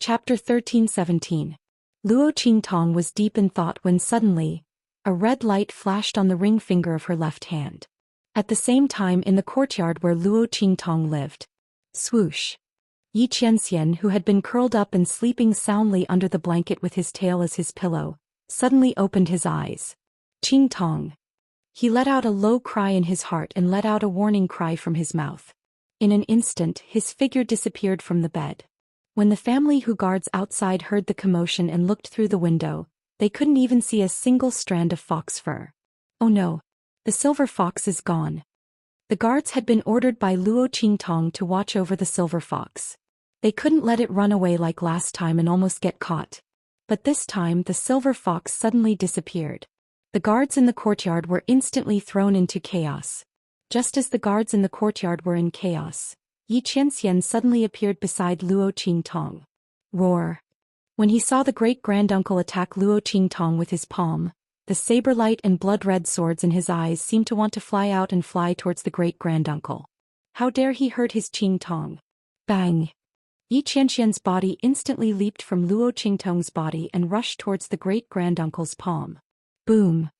Chapter 13-17. Luo Qingtong was deep in thought when suddenly, a red light flashed on the ring finger of her left hand. At the same time in the courtyard where Luo Qingtong lived. Swoosh. Xianxia, who had been curled up and sleeping soundly under the blanket with his tail as his pillow, suddenly opened his eyes. Qingtong. He let out a low cry in his heart and let out a warning cry from his mouth. In an instant his figure disappeared from the bed. When the family who guards outside heard the commotion and looked through the window, they couldn't even see a single strand of fox fur. Oh no! The silver fox is gone. The guards had been ordered by Luo Qingtong to watch over the silver fox. They couldn't let it run away like last time and almost get caught. But this time the silver fox suddenly disappeared. The guards in the courtyard were instantly thrown into chaos. Just as the guards in the courtyard were in chaos, Xianxia suddenly appeared beside Luo Qingtong. Roar! When he saw the great-granduncle attack Luo Qingtong with his palm, the saber-light and blood-red swords in his eyes seemed to want to fly out and fly towards the great-granduncle. How dare he hurt his Qingtong? Bang! Xianxian's body instantly leaped from Luo Qingtong's body and rushed towards the great-granduncle's palm. Boom!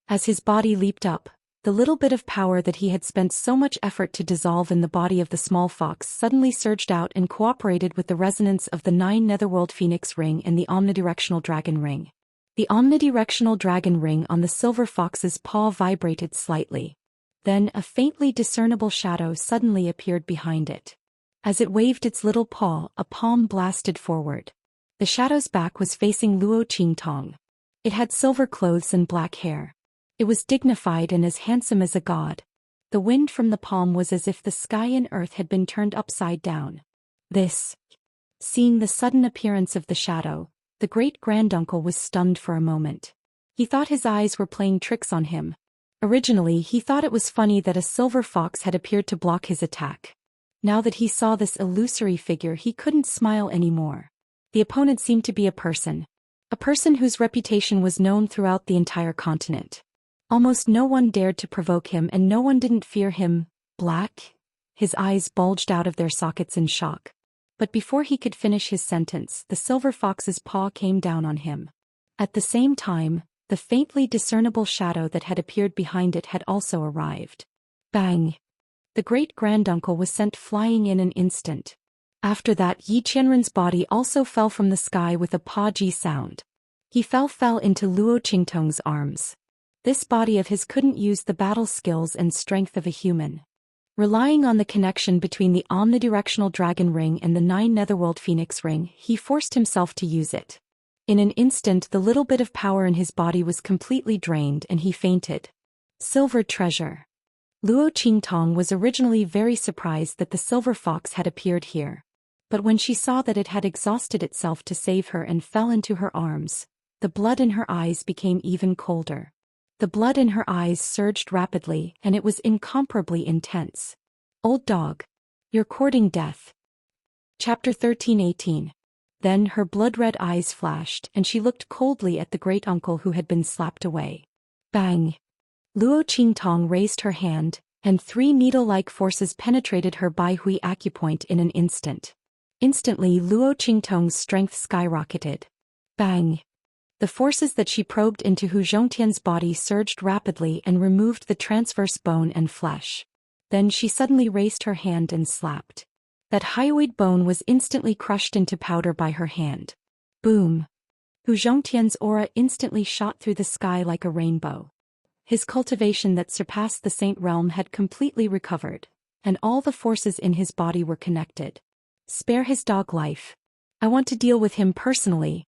As his body leaped up, the little bit of power that he had spent so much effort to dissolve in the body of the small fox suddenly surged out and cooperated with the resonance of the 9 Netherworld Phoenix Ring and the Omnidirectional Dragon Ring. The Omnidirectional Dragon Ring on the silver fox's paw vibrated slightly. Then a faintly discernible shadow suddenly appeared behind it. As it waved its little paw, a palm blasted forward. The shadow's back was facing Luo Qingtong. It had silver clothes and black hair. It was dignified and as handsome as a god. The wind from the palm was as if the sky and earth had been turned upside down. Seeing the sudden appearance of the shadow, the great-granduncle was stunned for a moment. He thought his eyes were playing tricks on him. Originally he thought it was funny that a silver fox had appeared to block his attack. Now that he saw this illusory figure he couldn't smile anymore. The opponent seemed to be a person. A person whose reputation was known throughout the entire continent. Almost no one dared to provoke him and no one didn't fear him. Black? His eyes bulged out of their sockets in shock. But before he could finish his sentence, the silver fox's paw came down on him. At the same time, the faintly discernible shadow that had appeared behind it had also arrived. Bang! The great-granduncle was sent flying in an instant. After that Xianxian's body also fell from the sky with a paw-ji sound. He fell into Luo Qingtong's arms. This body of his couldn't use the battle skills and strength of a human. Relying on the connection between the Omnidirectional Dragon Ring and the 9 Netherworld Phoenix Ring, he forced himself to use it. In an instant the little bit of power in his body was completely drained and he fainted. Silver treasure. Luo Qingtong was originally very surprised that the silver fox had appeared here. But when she saw that it had exhausted itself to save her and fell into her arms, the blood in her eyes became even colder. The blood in her eyes surged rapidly and it was incomparably intense. Old dog. You're courting death. Chapter 13-18. Then her blood-red eyes flashed and she looked coldly at the great-uncle who had been slapped away. Bang! Luo Qingtong raised her hand, and 3 needle-like forces penetrated her Baihui acupoint in an instant. Instantly Luo Qingtong's strength skyrocketed. Bang! The forces that she probed into Hu Zhongtian's body surged rapidly and removed the transverse bone and flesh. Then she suddenly raised her hand and slapped. That hyoid bone was instantly crushed into powder by her hand. Boom! Hu Zhongtian's aura instantly shot through the sky like a rainbow. His cultivation that surpassed the Saint Realm had completely recovered, and all the forces in his body were connected. Spare his dog life. I want to deal with him personally.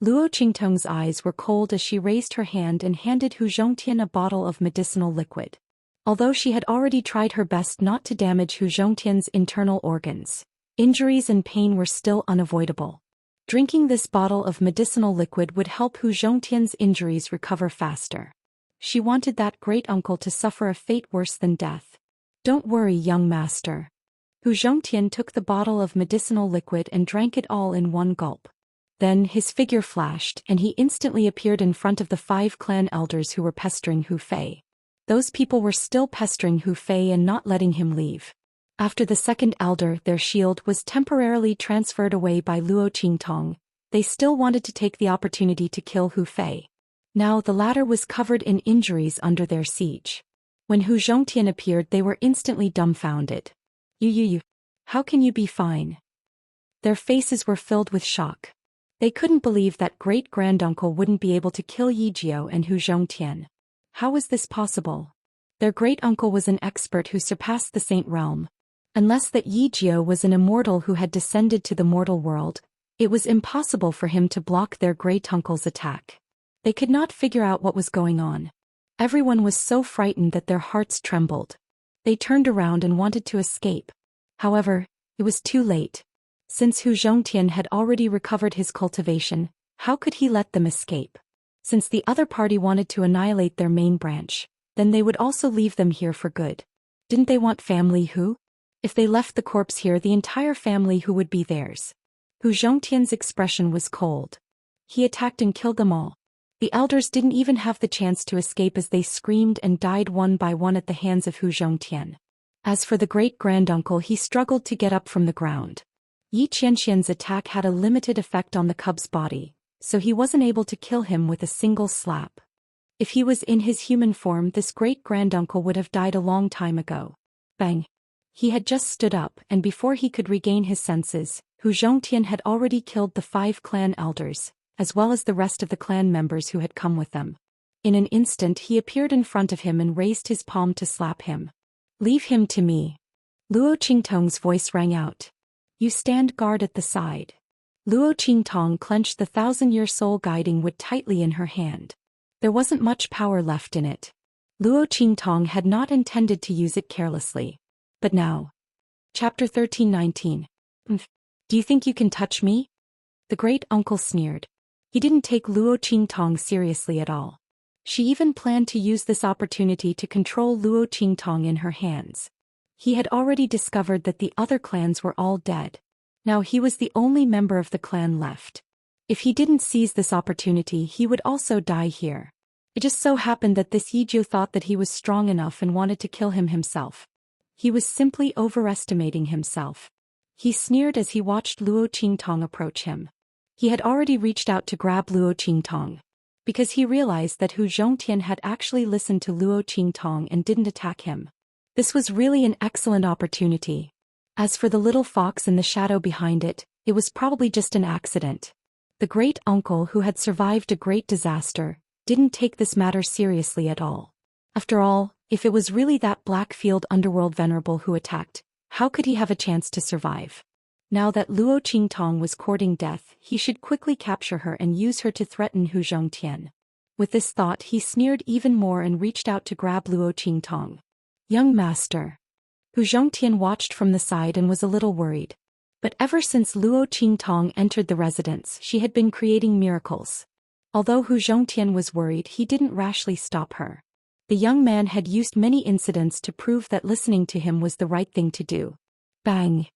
Luo Qingtong's eyes were cold as she raised her hand and handed Hu Zhongtian a bottle of medicinal liquid. Although she had already tried her best not to damage Hu Zhongtian's internal organs, injuries and pain were still unavoidable. Drinking this bottle of medicinal liquid would help Hu Zhongtian's injuries recover faster. She wanted that great-uncle to suffer a fate worse than death. Don't worry, young master. Hu Zhongtian took the bottle of medicinal liquid and drank it all in one gulp. Then his figure flashed and he instantly appeared in front of the 5 clan elders who were pestering Hu Fei. Those people were still pestering Hu Fei and not letting him leave. After the second elder, their shield was temporarily transferred away by Luo Qingtong. They still wanted to take the opportunity to kill Hu Fei. Now the latter was covered in injuries under their siege. When Hu Zhongtian appeared, they were instantly dumbfounded. You. How can you be fine? Their faces were filled with shock. They couldn't believe that great-granduncle wouldn't be able to kill Yi Jiao and Hu Zhongtian. How was this possible? Their great-uncle was an expert who surpassed the Saint Realm. Unless that Yi Jiao was an immortal who had descended to the mortal world, it was impossible for him to block their great-uncle's attack. They could not figure out what was going on. Everyone was so frightened that their hearts trembled. They turned around and wanted to escape. However, it was too late. Since Hu Zhongtian had already recovered his cultivation, how could he let them escape? Since the other party wanted to annihilate their main branch, then they would also leave them here for good. Didn't they want family Hu? If they left the corpse here, the entire family Hu would be theirs. Hu Zhongtian's expression was cold. He attacked and killed them all. The elders didn't even have the chance to escape as they screamed and died one by one at the hands of Hu Zhongtian. As for the great-granduncle, he struggled to get up from the ground. Yi Qianxian's attack had a limited effect on the cub's body, so he wasn't able to kill him with a single slap. If he was in his human form, this great-granduncle would have died a long time ago. Bang! He had just stood up, and before he could regain his senses, Hu Zhongtian had already killed the 5 clan elders, as well as the rest of the clan members who had come with them. In an instant he appeared in front of him and raised his palm to slap him. "Leave him to me." Luo Qingtong's voice rang out. "You stand guard at the side." Luo Qingtong clenched the 1,000-year soul guiding wood tightly in her hand. There wasn't much power left in it. Luo Qingtong had not intended to use it carelessly. But now. Chapter 13:19. Do you think you can touch me? The great uncle sneered. He didn't take Luo Qingtong seriously at all. She even planned to use this opportunity to control Luo Qingtong in her hands. He had already discovered that the other clans were all dead. Now he was the only member of the clan left. If he didn't seize this opportunity, he would also die here. It just so happened that this Yi Jiao thought that he was strong enough and wanted to kill him himself. He was simply overestimating himself. He sneered as he watched Luo Qingtong approach him. He had already reached out to grab Luo Qingtong, because he realized that Hu Zhongtian had actually listened to Luo Qingtong and didn't attack him. This was really an excellent opportunity. As for the little fox in the shadow behind it, it was probably just an accident. The great uncle who had survived a great disaster didn't take this matter seriously at all. After all, if it was really that Blackfield underworld venerable who attacked, how could he have a chance to survive? Now that Luo Qingtong was courting death, he should quickly capture her and use her to threaten Hu Zhongtian. With this thought, he sneered even more and reached out to grab Luo Qingtong. "Young master." Hu Zhongtian watched from the side and was a little worried. But ever since Luo Qingtong entered the residence, she had been creating miracles. Although Hu Zhongtian was worried, he didn't rashly stop her. The young man had used many incidents to prove that listening to him was the right thing to do. Bang!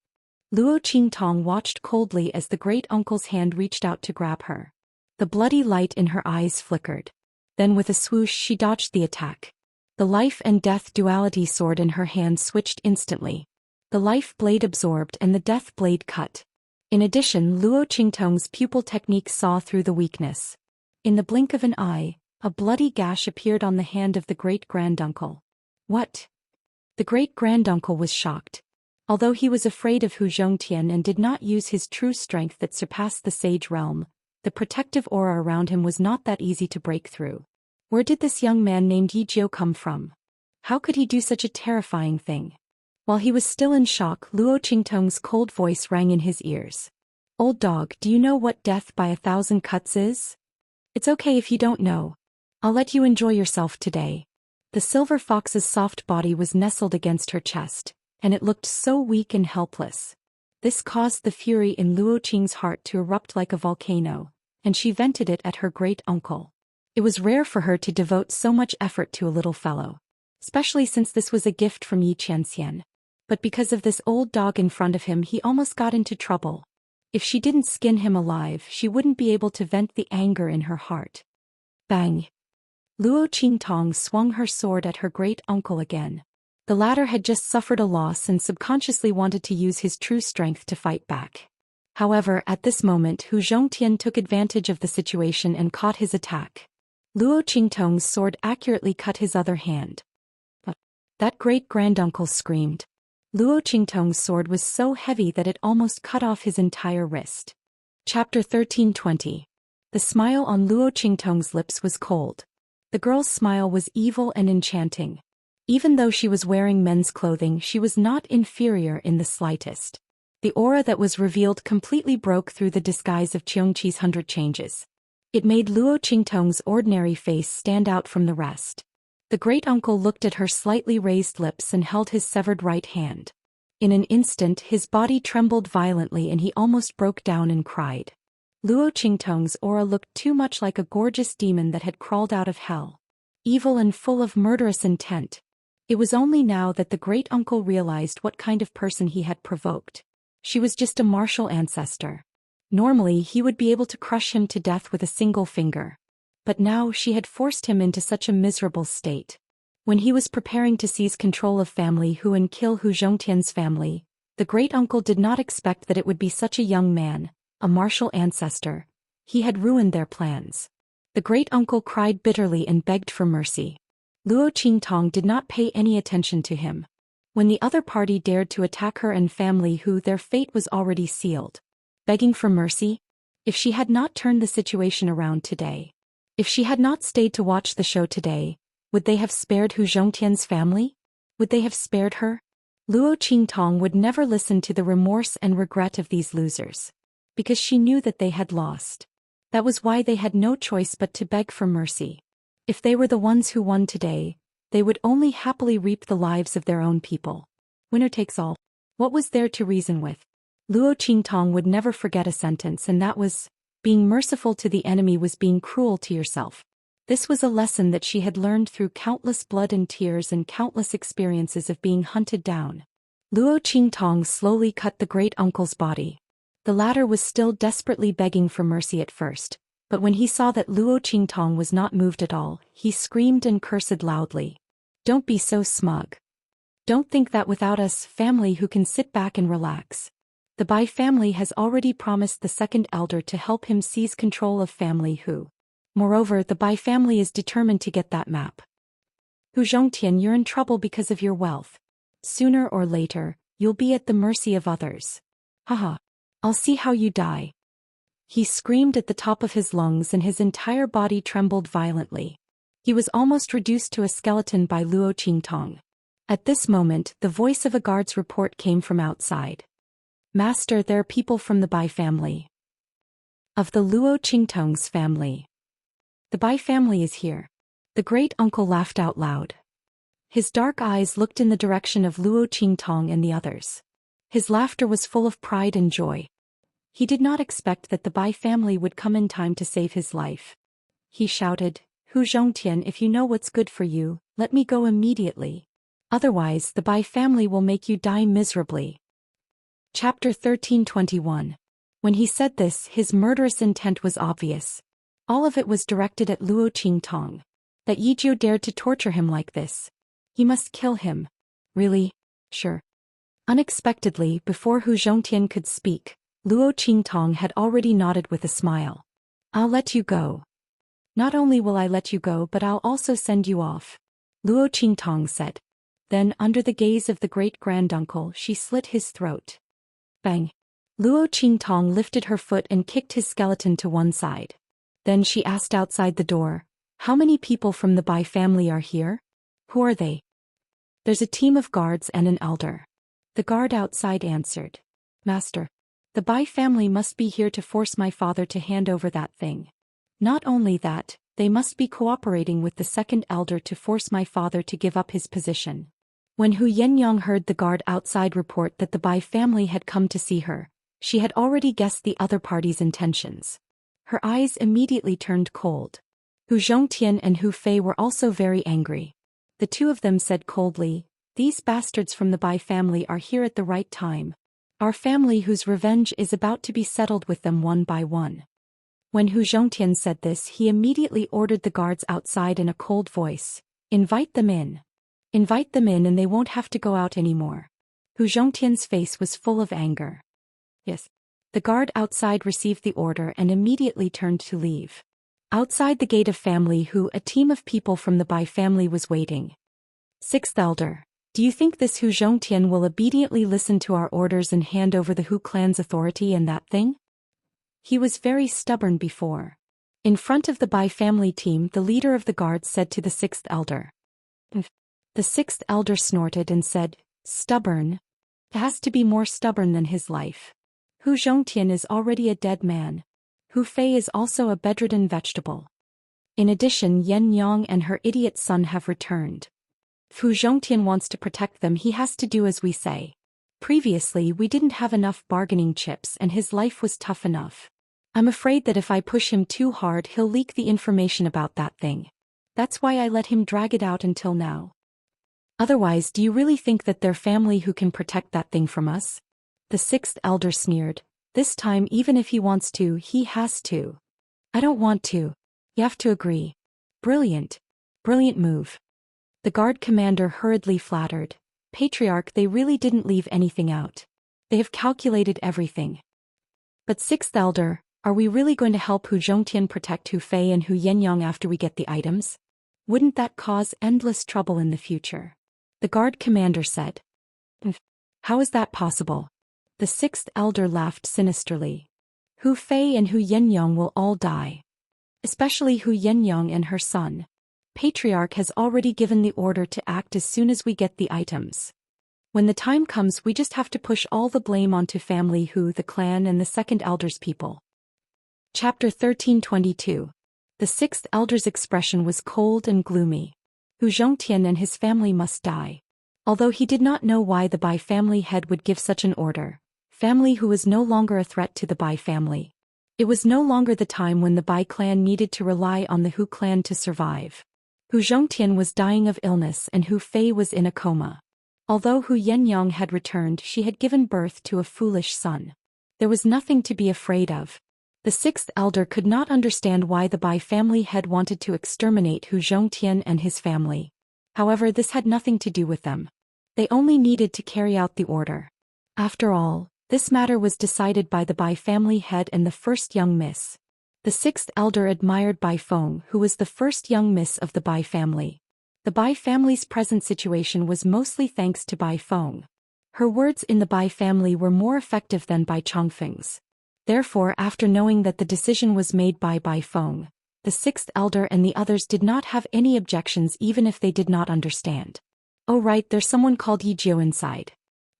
Luo Qingtong watched coldly as the great uncle's hand reached out to grab her. The bloody light in her eyes flickered. Then with a swoosh she dodged the attack. The life and death duality sword in her hand switched instantly. The life blade absorbed and the death blade cut. In addition, Luo Qingtong's pupil technique saw through the weakness. In the blink of an eye, a bloody gash appeared on the hand of the great-granduncle. What? The great-granduncle was shocked. Although he was afraid of Hu Zhongtian and did not use his true strength that surpassed the sage realm, the protective aura around him was not that easy to break through. Where did this young man named Yi Jiao come from? How could he do such a terrifying thing? While he was still in shock, Luo Qingtong's cold voice rang in his ears. "Old dog, do you know what death by 1,000 cuts is? It's okay if you don't know. I'll let you enjoy yourself today." The silver fox's soft body was nestled against her chest, and it looked so weak and helpless. This caused the fury in Luo Qing's heart to erupt like a volcano, and she vented it at her great-uncle. It was rare for her to devote so much effort to a little fellow, especially since this was a gift from Yi Qianxian. But because of this old dog in front of him, he almost got into trouble. If she didn't skin him alive, she wouldn't be able to vent the anger in her heart. Bang! Luo Qingtong swung her sword at her great-uncle again. The latter had just suffered a loss and subconsciously wanted to use his true strength to fight back. However, at this moment Hu Zhongtian took advantage of the situation and caught his attack. Luo Qingtong's sword accurately cut his other hand. But that great-granduncle screamed. Luo Qingtong's sword was so heavy that it almost cut off his entire wrist. Chapter 1320. The smile on Luo Qingtong's lips was cold. The girl's smile was evil and enchanting. Even though she was wearing men's clothing, she was not inferior in the slightest. The aura that was revealed completely broke through the disguise of Xianxia's 100 changes. It made Luo Qingtong's ordinary face stand out from the rest. The great-uncle looked at her slightly raised lips and held his severed right hand. In an instant his body trembled violently and he almost broke down and cried. Luo Qingtong's aura looked too much like a gorgeous demon that had crawled out of hell. Evil and full of murderous intent. It was only now that the great-uncle realized what kind of person he had provoked. She was just a martial ancestor. Normally he would be able to crush him to death with a single finger. But now she had forced him into such a miserable state. When he was preparing to seize control of family Hu and kill Hu Zhongtian's family, the great-uncle did not expect that it would be such a young man, a martial ancestor. He had ruined their plans. The great-uncle cried bitterly and begged for mercy. Luo Qingtong did not pay any attention to him. When the other party dared to attack her and family Hu, their fate was already sealed. Begging for mercy? If she had not turned the situation around today. If she had not stayed to watch the show today, would they have spared Hu Zhongtian's family? Would they have spared her? Luo Qingtong would never listen to the remorse and regret of these losers. Because she knew that they had lost. That was why they had no choice but to beg for mercy. If they were the ones who won today, they would only happily reap the lives of their own people. Winner takes all. What was there to reason with? Luo Qingtong would never forget a sentence, and that was, being merciful to the enemy was being cruel to yourself. This was a lesson that she had learned through countless blood and tears and countless experiences of being hunted down. Luo Qingtong slowly cut the great-uncle's body. The latter was still desperately begging for mercy at first, but when he saw that Luo Qingtong was not moved at all, he screamed and cursed loudly. Don't be so smug. Don't think that without us, family who can sit back and relax. The Bai family has already promised the second elder to help him seize control of family Hu. Moreover, the Bai family is determined to get that map. Hu Zhongtian, you're in trouble because of your wealth. Sooner or later, you'll be at the mercy of others. Haha. I'll see how you die. He screamed at the top of his lungs and his entire body trembled violently. He was almost reduced to a skeleton by Luo Qingtong. At this moment, the voice of a guard's report came from outside. Master, there are people from the Bai family. Of the Luo Qingtong's family. The Bai family is here. The great-uncle laughed out loud. His dark eyes looked in the direction of Luo Qingtong and the others. His laughter was full of pride and joy. He did not expect that the Bai family would come in time to save his life. He shouted, Hu Zhongtian, if you know what's good for you, let me go immediately. Otherwise, the Bai family will make you die miserably. Chapter 1321. When he said this, his murderous intent was obvious. All of it was directed at Luo Qingtong. That Yijiu dared to torture him like this. He must kill him. Really? Sure. Unexpectedly, before Hu Zhongtian could speak, Luo Qingtong had already nodded with a smile. I'll let you go. Not only will I let you go, but I'll also send you off. Luo Qingtong said. Then, under the gaze of the great-granduncle, she slit his throat. Bang. Luo Qingtong lifted her foot and kicked his skeleton to one side. Then she asked outside the door, how many people from the Bai family are here? Who are they? There's a team of guards and an elder. The guard outside answered. Master. The Bai family must be here to force my father to hand over that thing. Not only that, they must be cooperating with the second elder to force my father to give up his position. When Hu Yenyang heard the guard outside report that the Bai family had come to see her, she had already guessed the other party's intentions. Her eyes immediately turned cold. Hu Zhongtian and Hu Fei were also very angry. The two of them said coldly, these bastards from the Bai family are here at the right time. Our family whose revenge is about to be settled with them one by one. When Hu Zhongtian said this, he immediately ordered the guards outside in a cold voice, invite them in. Invite them in and they won't have to go out anymore. Hu Zhongtian's face was full of anger. Yes. The guard outside received the order and immediately turned to leave. Outside the gate of family Hu, a team of people from the Bai family was waiting. Sixth elder, do you think this Hu Zhongtian will obediently listen to our orders and hand over the Hu clan's authority and that thing? He was very stubborn before. In front of the Bai family team, the leader of the guards said to the sixth elder. The sixth elder snorted and said, stubborn? It has to be more stubborn than his life. Hu Zhongtian is already a dead man. Hu Fei is also a bedridden vegetable. In addition, Yan Yang and her idiot son have returned. If Hu Zhongtian wants to protect them, he has to do as we say. Previously, we didn't have enough bargaining chips and his life was tough enough. I'm afraid that if I push him too hard, he'll leak the information about that thing. That's why I let him drag it out until now. Otherwise, do you really think that their family who can protect that thing from us? The sixth elder sneered. This time, even if he wants to, he has to. I don't want to. You have to agree. Brilliant. Brilliant move. The guard commander hurriedly flattered. Patriarch, they really didn't leave anything out. They have calculated everything. But sixth elder, are we really going to help Hu Zhongtian protect Hu Fei and Hu Yenyang after we get the items? Wouldn't that cause endless trouble in the future? The guard commander said. How is that possible? The sixth elder laughed sinisterly. Hu Fei and Hu Yenyang will all die. Especially Hu Yenyang and her son. Patriarch has already given the order to act as soon as we get the items. When the time comes, we just have to push all the blame onto family Hu, the clan and the second elder's people. Chapter 1322. The sixth elder's expression was cold and gloomy. Hu Zhongtian and his family must die. Although he did not know why the Bai family head would give such an order, family Hu was no longer a threat to the Bai family. It was no longer the time when the Bai clan needed to rely on the Hu clan to survive. Hu Zhongtian was dying of illness and Hu Fei was in a coma. Although Hu Yenyang had returned, she had given birth to a foolish son. There was nothing to be afraid of. The sixth elder could not understand why the Bai family head wanted to exterminate Hu Zhongtian and his family. However, this had nothing to do with them. They only needed to carry out the order. After all, this matter was decided by the Bai family head and the first young miss. The sixth elder admired Bai Feng, who was the first young miss of the Bai family. The Bai family's present situation was mostly thanks to Bai Feng. Her words in the Bai family were more effective than Bai Chongfeng's. Therefore, after knowing that the decision was made by Bai Feng, the sixth elder and the others did not have any objections even if they did not understand. Oh right, there's someone called Yi Jiu inside.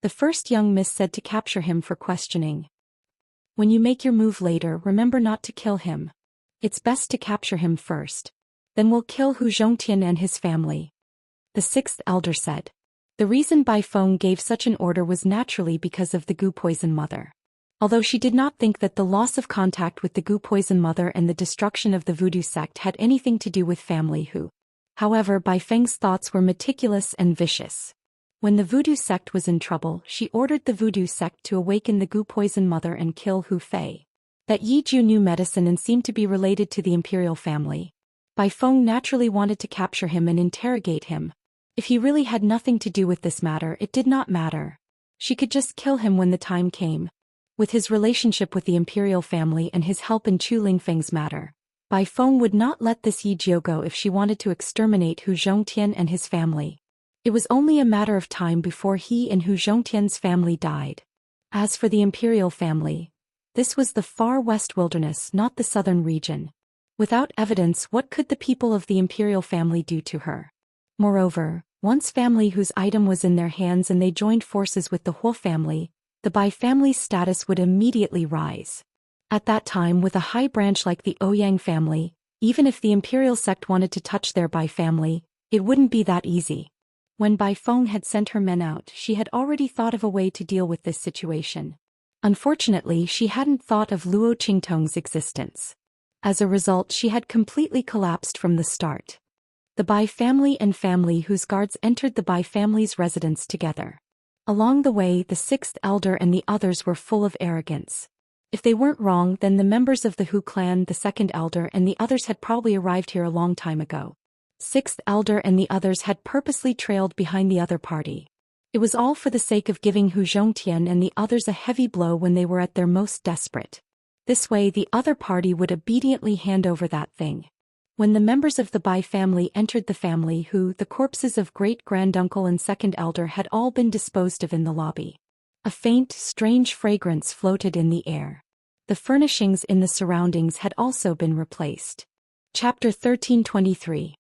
The first young miss said to capture him for questioning. When you make your move later, remember not to kill him. It's best to capture him first. Then we'll kill Hu Zhongtian and his family. The sixth elder said. The reason Bai Feng gave such an order was naturally because of the Gu Poison Mother. Although she did not think that the loss of contact with the Gu Poison Mother and the destruction of the voodoo sect had anything to do with family Hu. However, Bai Feng's thoughts were meticulous and vicious. When the voodoo sect was in trouble, she ordered the voodoo sect to awaken the Gu Poison Mother and kill Hu Fei. That Yi Jiu knew medicine and seemed to be related to the imperial family. Bai Feng naturally wanted to capture him and interrogate him. If he really had nothing to do with this matter, it did not matter. She could just kill him when the time came. With his relationship with the imperial family and his help in Chu Lingfeng's matter, Bai Feng would not let this Yi Jiu go if she wanted to exterminate Hu Zhongtian and his family. It was only a matter of time before he and Hu Zhongtian's family died. As for the imperial family, this was the far west wilderness, not the southern region. Without evidence, what could the people of the imperial family do to her? Moreover, once family whose item was in their hands and they joined forces with the Huo family, the Bai family's status would immediately rise. At that time, with a high branch like the Ouyang family, even if the imperial sect wanted to touch their Bai family, it wouldn't be that easy. When Bai Feng had sent her men out, she had already thought of a way to deal with this situation. Unfortunately, she hadn't thought of Luo Qingtong's existence. As a result, she had completely collapsed from the start. The Bai family and family whose guards entered the Bai family's residence together. Along the way, the sixth elder and the others were full of arrogance. If they weren't wrong, then the members of the Hu clan, the second elder and the others had probably arrived here a long time ago. Sixth elder and the others had purposely trailed behind the other party. It was all for the sake of giving Hu Zhongtian and the others a heavy blow when they were at their most desperate. This way the other party would obediently hand over that thing. When the members of the Bai family entered the family, the corpses of great-granduncle and second elder had all been disposed of in the lobby. A faint, strange fragrance floated in the air. The furnishings in the surroundings had also been replaced. Chapter 1323.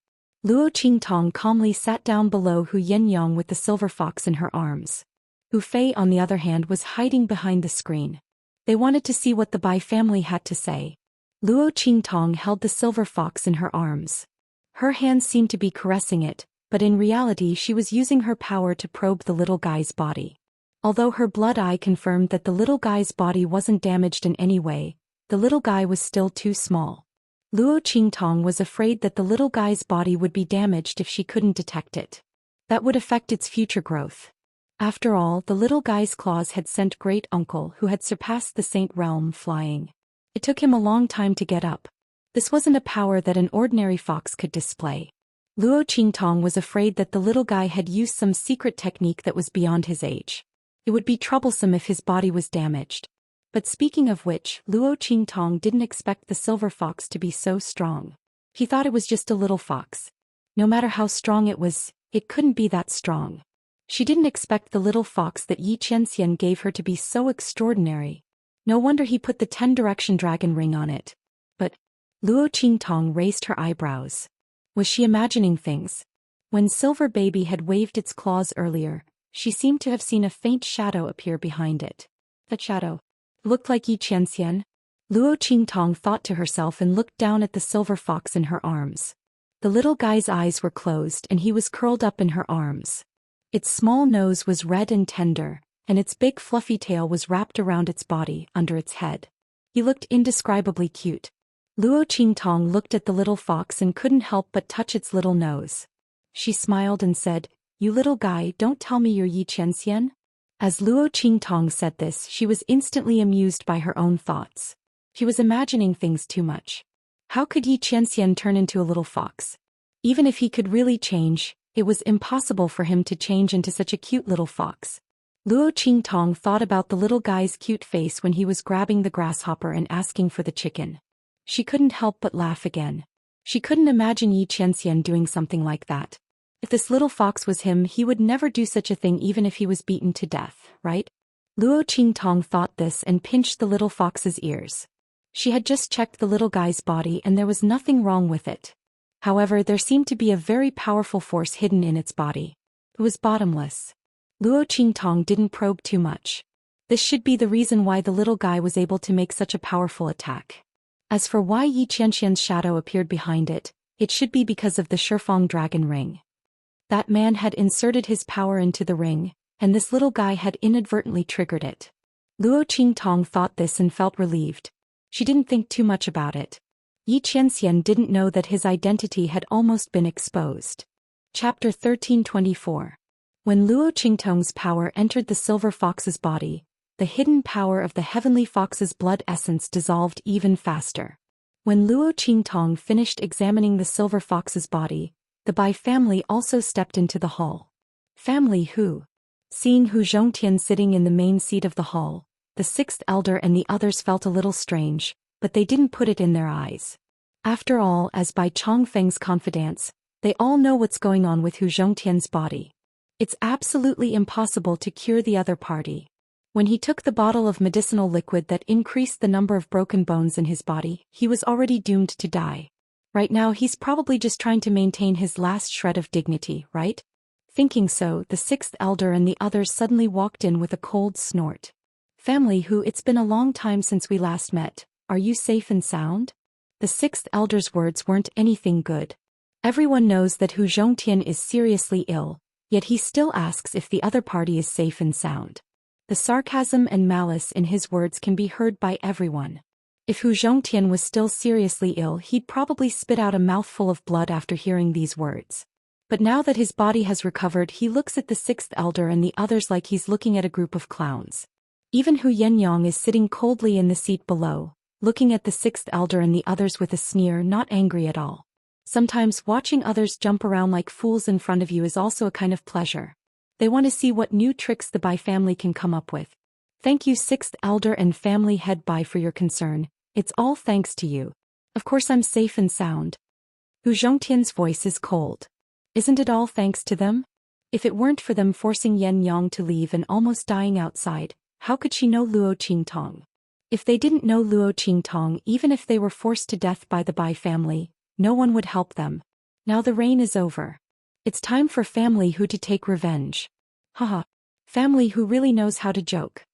Luo Qingtong calmly sat down below Hu Yenyang with the silver fox in her arms. Hu Fei, on the other hand, was hiding behind the screen. They wanted to see what the Bai family had to say. Luo Qingtong held the silver fox in her arms. Her hands seemed to be caressing it, but in reality she was using her power to probe the little guy's body. Although her blood eye confirmed that the little guy's body wasn't damaged in any way, the little guy was still too small. Luo Qingtong was afraid that the little guy's body would be damaged if she couldn't detect it. That would affect its future growth. After all, the little guy's claws had sent great-uncle who had surpassed the saint realm flying. It took him a long time to get up. This wasn't a power that an ordinary fox could display. Luo Qingtong was afraid that the little guy had used some secret technique that was beyond his age. It would be troublesome if his body was damaged. But speaking of which, Luo Qingtong didn't expect the silver fox to be so strong. He thought it was just a little fox. No matter how strong it was, it couldn't be that strong. She didn't expect the little fox that Xianxia gave her to be so extraordinary. No wonder he put the 10-direction dragon ring on it. But Luo Qingtong raised her eyebrows. Was she imagining things? When Silver Baby had waved its claws earlier, she seemed to have seen a faint shadow appear behind it. That shadow looked like Xianxia. Luo Qingtong thought to herself and looked down at the silver fox in her arms. The little guy's eyes were closed and he was curled up in her arms. Its small nose was red and tender, and its big fluffy tail was wrapped around its body, under its head. He looked indescribably cute. Luo Qingtong looked at the little fox and couldn't help but touch its little nose. She smiled and said, "You little guy, don't tell me you're Xianxia?" As Luo Qingtong said this, she was instantly amused by her own thoughts. She was imagining things too much. How could Xianxia turn into a little fox? Even if he could really change, it was impossible for him to change into such a cute little fox. Luo Qingtong thought about the little guy's cute face when he was grabbing the grasshopper and asking for the chicken. She couldn't help but laugh again. She couldn't imagine Xianxia doing something like that. If this little fox was him, he would never do such a thing even if he was beaten to death, right? Luo Qingtong thought this and pinched the little fox's ears. She had just checked the little guy's body and there was nothing wrong with it. However, there seemed to be a very powerful force hidden in its body. It was bottomless. Luo Qingtong didn't probe too much. This should be the reason why the little guy was able to make such a powerful attack. As for why Xianxia's shadow appeared behind it, it should be because of the Shifeng dragon ring. That man had inserted his power into the ring, and this little guy had inadvertently triggered it. Luo Qingtong thought this and felt relieved. She didn't think too much about it. Xianxia didn't know that his identity had almost been exposed. Chapter 1324. When Luo Qingtong's power entered the silver fox's body, the hidden power of the heavenly fox's blood essence dissolved even faster. When Luo Qingtong finished examining the silver fox's body, the Bai family also stepped into the hall. Family Hu. Seeing Hu Zhongtian sitting in the main seat of the hall, the sixth elder and the others felt a little strange, but they didn't put it in their eyes. After all, as Bai Chongfeng's confidants, they all know what's going on with Hu Zhongtian's body. It's absolutely impossible to cure the other party. When he took the bottle of medicinal liquid that increased the number of broken bones in his body, he was already doomed to die. Right now he's probably just trying to maintain his last shred of dignity, right? Thinking so, the sixth elder and the others suddenly walked in with a cold snort. Family Hu, it's been a long time since we last met. Are you safe and sound? The sixth elder's words weren't anything good. Everyone knows that Hu Zhongtian is seriously ill, yet he still asks if the other party is safe and sound. The sarcasm and malice in his words can be heard by everyone. If Hu Zhongtian was still seriously ill, he'd probably spit out a mouthful of blood after hearing these words. But now that his body has recovered, he looks at the sixth elder and the others like he's looking at a group of clowns. Even Hu Yenyang is sitting coldly in the seat below, looking at the sixth elder and the others with a sneer, not angry at all. Sometimes watching others jump around like fools in front of you is also a kind of pleasure. They want to see what new tricks the Bai family can come up with. Thank you, sixth elder and family head Bai, for your concern. It's all thanks to you. Of course I'm safe and sound. Hu Zhongtian's voice is cold. Isn't it all thanks to them? If it weren't for them forcing Yan Yang to leave and almost dying outside, how could she know Luo Qingtong? If they didn't know Luo Qingtong, even if they were forced to death by the Bai family, no one would help them. Now the reign is over. It's time for family Hu to take revenge. Haha. Family Hu really knows how to joke.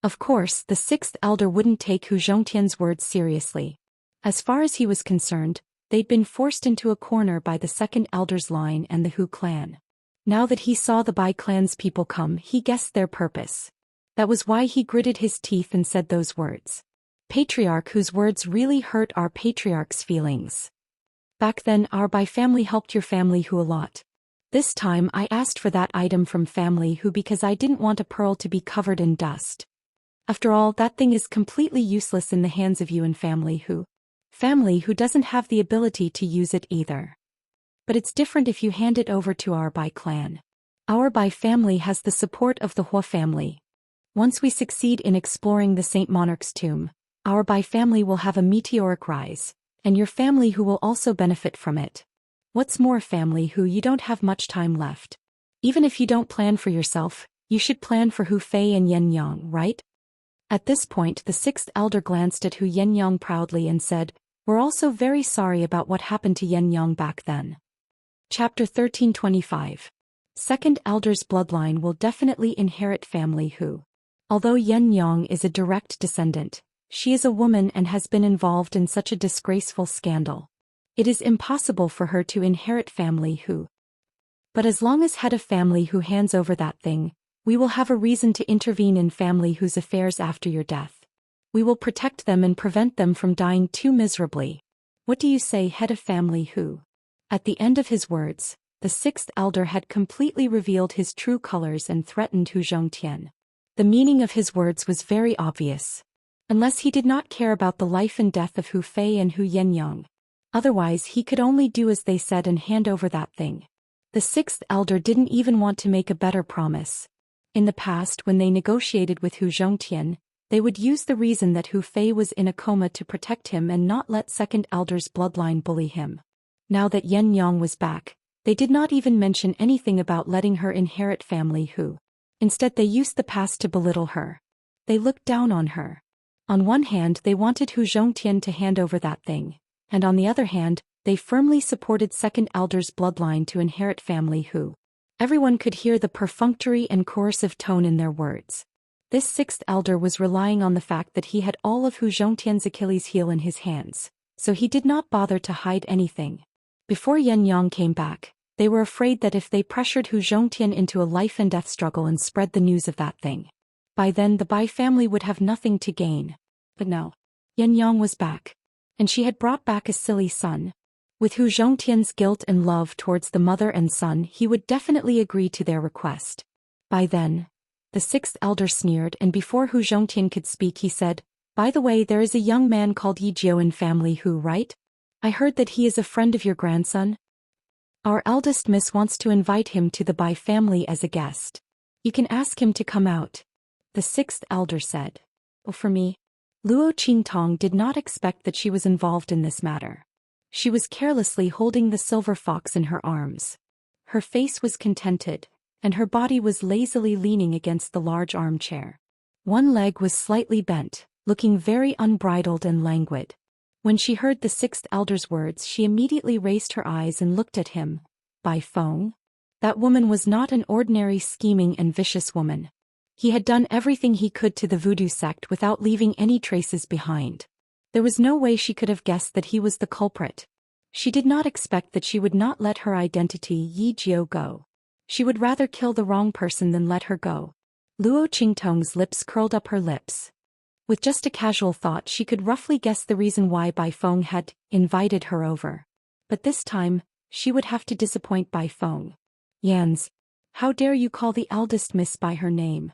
Of course, the sixth elder wouldn't take Hu Zhongtian's words seriously. As far as he was concerned, they'd been forced into a corner by the second elder's line and the Hu clan. Now that he saw the Bai clan's people come, he guessed their purpose. That was why he gritted his teeth and said those words. Patriarch, whose words really hurt our patriarch's feelings. Back then, our Bai family helped your family Hu a lot. This time I asked for that item from family Hu because I didn't want a pearl to be covered in dust. After all, that thing is completely useless in the hands of you and family Hu. Family Hu doesn't have the ability to use it either. But it's different if you hand it over to our Bai clan. Our Bai family has the support of the Hua family. Once we succeed in exploring the Saint Monarch's tomb, our Bai family will have a meteoric rise, and your family Hu will also benefit from it. What's more, family Hu, you don't have much time left. Even if you don't plan for yourself, you should plan for Hu Fei and Yan Yang, right? At this point, the sixth elder glanced at Hu Yenyang proudly and said, "We're also very sorry about what happened to Yenyang back then." Chapter 1325. Second elder's bloodline will definitely inherit family Hu. Although Yenyang is a direct descendant, she is a woman and has been involved in such a disgraceful scandal. It is impossible for her to inherit family Hu. But as long as head of family Hu hands over that thing, we will have a reason to intervene in family Hu's affairs after your death. We will protect them and prevent them from dying too miserably. What do you say, head of family Hu? At the end of his words, the sixth elder had completely revealed his true colors and threatened Hu Zhongtian. The meaning of his words was very obvious. Unless he did not care about the life and death of Hu Fei and Hu Yenyang. Otherwise he could only do as they said and hand over that thing. The sixth elder didn't even want to make a better promise. In the past, when they negotiated with Hu Zhongtian, they would use the reason that Hu Fei was in a coma to protect him and not let second elder's bloodline bully him. Now that Yan Yang was back, they did not even mention anything about letting her inherit family Hu. Instead, they used the past to belittle her. They looked down on her. On one hand, they wanted Hu Zhongtian to hand over that thing, and on the other hand, they firmly supported second elder's bloodline to inherit family Hu. Everyone could hear the perfunctory and coercive tone in their words. This sixth elder was relying on the fact that he had all of Hu Zhongtian's Achilles' heel in his hands, so he did not bother to hide anything. Before Yan Yang came back, they were afraid that if they pressured Hu Zhongtian into a life-and-death struggle and spread the news of that thing, by then the Bai family would have nothing to gain. But no. Yan Yang was back. And she had brought back a silly son. With Hu Zhongtian's guilt and love towards the mother and son, he would definitely agree to their request. By then, the sixth elder sneered, and before Hu Zhongtian could speak he said, "By the way, there is a young man called Yi Jiao in family Hu, right? I heard that he is a friend of your grandson. Our eldest miss wants to invite him to the Bai family as a guest. You can ask him to come out," the sixth elder said. "Oh, for me?" Luo Qingtong did not expect that she was involved in this matter. She was carelessly holding the silver fox in her arms. Her face was contented, and her body was lazily leaning against the large armchair. One leg was slightly bent, looking very unbridled and languid. When she heard the sixth elder's words, she immediately raised her eyes and looked at him. Bai Feng? That woman was not an ordinary scheming and vicious woman. He had done everything he could to the voodoo sect without leaving any traces behind. There was no way she could have guessed that he was the culprit. She did not expect that she would not let her identity Yi Jiao go. She would rather kill the wrong person than let her go. Luo Qingtong's lips curled up her lips. With just a casual thought she could roughly guess the reason why Bai Feng had invited her over. But this time, she would have to disappoint Bai Feng. "Yans, how dare you call the eldest miss by her name?"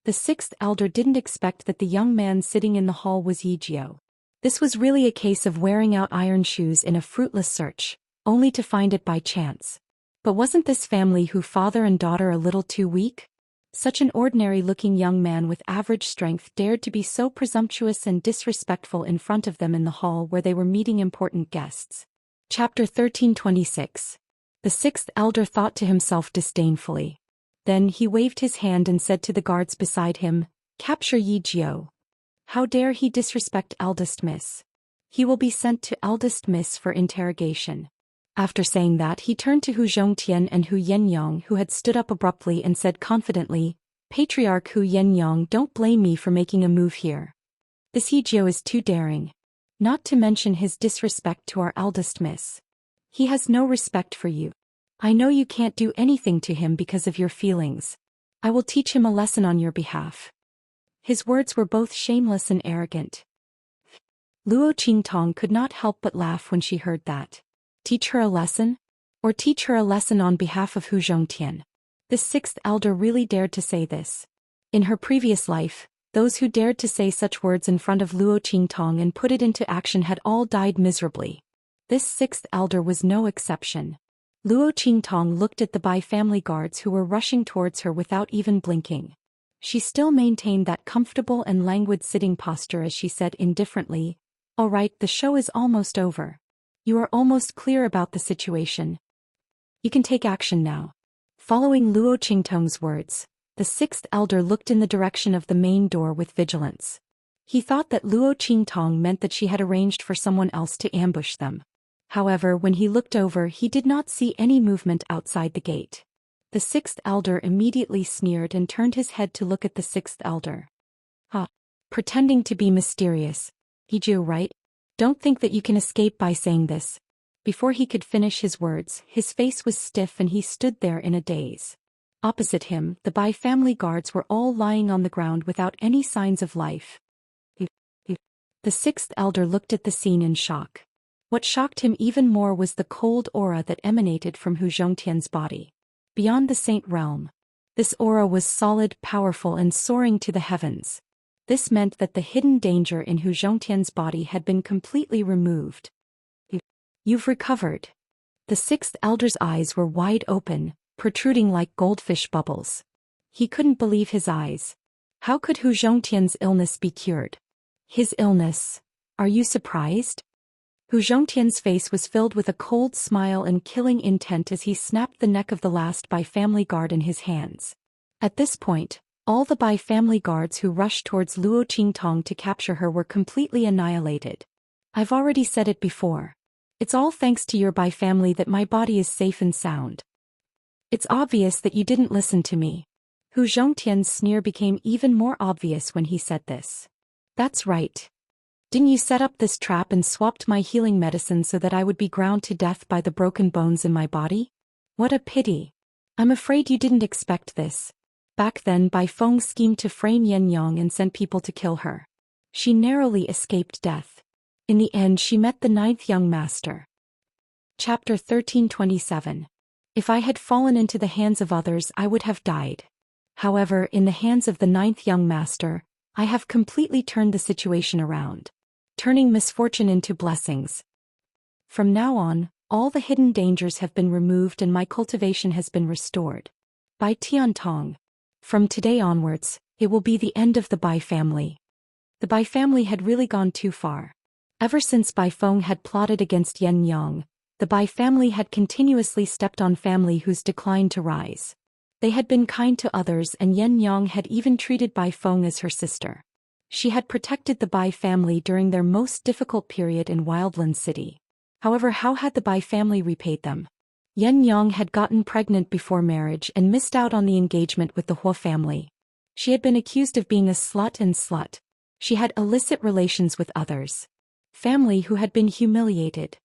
The sixth elder didn't expect that the young man sitting in the hall was Yi Jiao. This was really a case of wearing out iron shoes in a fruitless search. only to find it by chance. But wasn't this family who father and daughter a little too weak? Such an ordinary-looking young man with average strength dared to be so presumptuous and disrespectful in front of them in the hall where they were meeting important guests. Chapter 1326. The sixth elder thought to himself disdainfully. Then he waved his hand and said to the guards beside him, "Capture Yi Jiao. How dare he disrespect eldest miss? He will be sent to eldest miss for interrogation." After saying that, he turned to Hu Zhongtian and Hu Yenyang, who had stood up abruptly and said confidently, "Patriarch Hu Yenyang, don't blame me for making a move here. This Yi Jiao is too daring. Not to mention his disrespect to our eldest miss. He has no respect for you. I know you can't do anything to him because of your feelings. I will teach him a lesson on your behalf." His words were both shameless and arrogant. Luo Qingtong could not help but laugh when she heard that. Teach her a lesson? Or teach her a lesson on behalf of Hu Zhongtian? This sixth elder really dared to say this. In her previous life, those who dared to say such words in front of Luo Qingtong and put it into action had all died miserably. This sixth elder was no exception. Luo Qingtong looked at the Bai family guards who were rushing towards her without even blinking. She still maintained that comfortable and languid sitting posture as she said indifferently, "All right, the show is almost over. You are almost clear about the situation. You can take action now." Following Luo Qingtong's words, the sixth elder looked in the direction of the main door with vigilance. He thought that Luo Qingtong meant that she had arranged for someone else to ambush them. However, when he looked over, he did not see any movement outside the gate. The sixth elder immediately sneered and turned his head to look at the sixth elder. "Ha! Pretending to be mysterious. Yi Jiao, right? Don't think that you can escape by saying this." Before he could finish his words, his face was stiff and he stood there in a daze. Opposite him, the Bai family guards were all lying on the ground without any signs of life. The sixth elder looked at the scene in shock. What shocked him even more was the cold aura that emanated from Hu Zhongtian's body. Beyond the saint realm. This aura was solid, powerful and soaring to the heavens. This meant that the hidden danger in Hu Zhongtian's body had been completely removed. "You've recovered." The sixth elder's eyes were wide open, protruding like goldfish bubbles. He couldn't believe his eyes. How could Hu Zhongtian's illness be cured? His illness? Are you surprised? Hu Zhongtian's face was filled with a cold smile and killing intent as he snapped the neck of the last Bai family guard in his hands. At this point, all the Bai family guards who rushed towards Luo Qingtong to capture her were completely annihilated. "I've already said it before. It's all thanks to your Bai family that my body is safe and sound. It's obvious that you didn't listen to me." Hu Zhongtian's sneer became even more obvious when he said this. "That's right. Didn't you set up this trap and swapped my healing medicine so that I would be ground to death by the broken bones in my body? What a pity. I'm afraid you didn't expect this." Back then, Bai Feng schemed to frame Yan Yang and sent people to kill her. She narrowly escaped death. In the end, she met the ninth young master. Chapter 1327. If I had fallen into the hands of others, I would have died. However, in the hands of the ninth young master, I have completely turned the situation around, turning misfortune into blessings. From now on, all the hidden dangers have been removed and my cultivation has been restored. By Tiantong. From today onwards, it will be the end of the Bai family. The Bai family had really gone too far. Ever since Bai Feng had plotted against Yan Yang, the Bai family had continuously stepped on family whose declined to rise. They had been kind to others and Yan Yang had even treated Bai Feng as her sister. She had protected the Bai family during their most difficult period in Wildland City. However, how had the Bai family repaid them? Yan Yang had gotten pregnant before marriage and missed out on the engagement with the Hua family. She had been accused of being a slut and slut. She had illicit relations with others. Family who had been humiliated.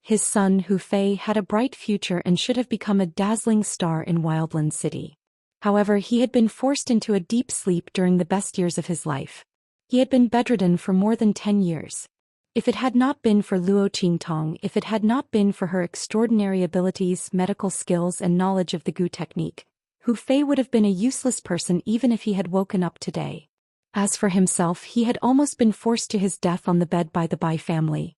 His son, Hu Fei, had a bright future and should have become a dazzling star in Wildland City. However, he had been forced into a deep sleep during the best years of his life. He had been bedridden for more than 10 years. If it had not been for Luo Qingtong, if it had not been for her extraordinary abilities, medical skills and knowledge of the Gu technique, Hu Fei would have been a useless person even if he had woken up today. As for himself, he had almost been forced to his death on the bed by the Bai family.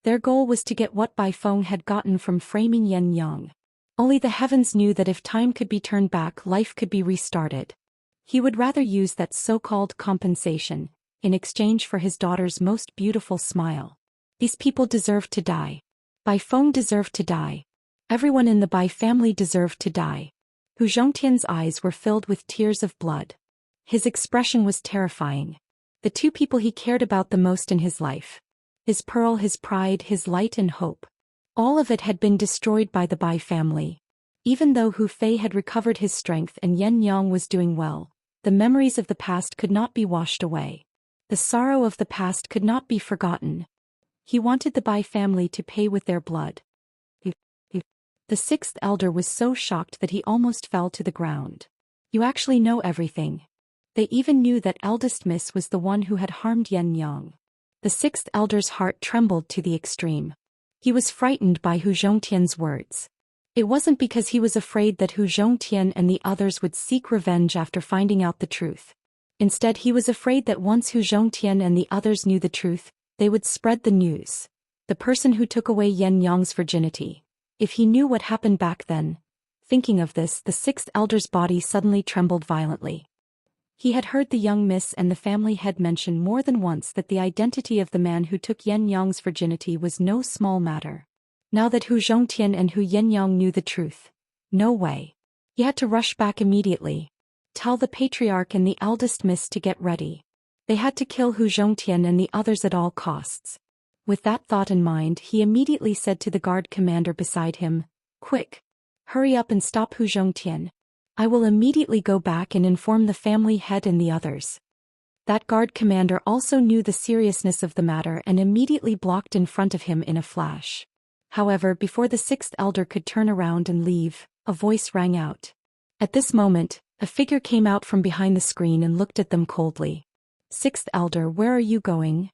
Their goal was to get what Bai Feng had gotten from framing Yen Yang. Only the heavens knew that if time could be turned back, life could be restarted. He would rather use that so-called compensation, in exchange for his daughter's most beautiful smile. These people deserved to die. Bai Feng deserved to die. Everyone in the Bai family deserved to die. Hu Zhongtian's eyes were filled with tears of blood. His expression was terrifying. The two people he cared about the most in his life. His pearl, his pride, his light and hope. All of it had been destroyed by the Bai family. Even though Hu Fei had recovered his strength and Yen Yang was doing well, the memories of the past could not be washed away. The sorrow of the past could not be forgotten. He wanted the Bai family to pay with their blood. The sixth elder was so shocked that he almost fell to the ground. You actually know everything. They even knew that eldest miss was the one who had harmed Yen Yang. The sixth elder's heart trembled to the extreme. He was frightened by Hu Zhongtian's words. It wasn't because he was afraid that Hu Zhongtian and the others would seek revenge after finding out the truth. Instead, he was afraid that once Hu Zhongtian and the others knew the truth, they would spread the news. The person who took away Yen Yang's virginity. If he knew what happened back then. Thinking of this, the sixth elder's body suddenly trembled violently. He had heard the young miss and the family head mention more than once that the identity of the man who took Yen Yang's virginity was no small matter. Now that Hu Zhongtian and Hu Yenyang knew the truth. No way. He had to rush back immediately. Tell the patriarch and the eldest miss to get ready. They had to kill Hu Zhongtian and the others at all costs. With that thought in mind, he immediately said to the guard commander beside him, "Quick! Hurry up and stop Hu Zhongtian. I will immediately go back and inform the family head and the others." That guard commander also knew the seriousness of the matter and immediately blocked in front of him in a flash. However, before the sixth elder could turn around and leave, a voice rang out. At this moment, a figure came out from behind the screen and looked at them coldly. "Sixth elder, where are you going?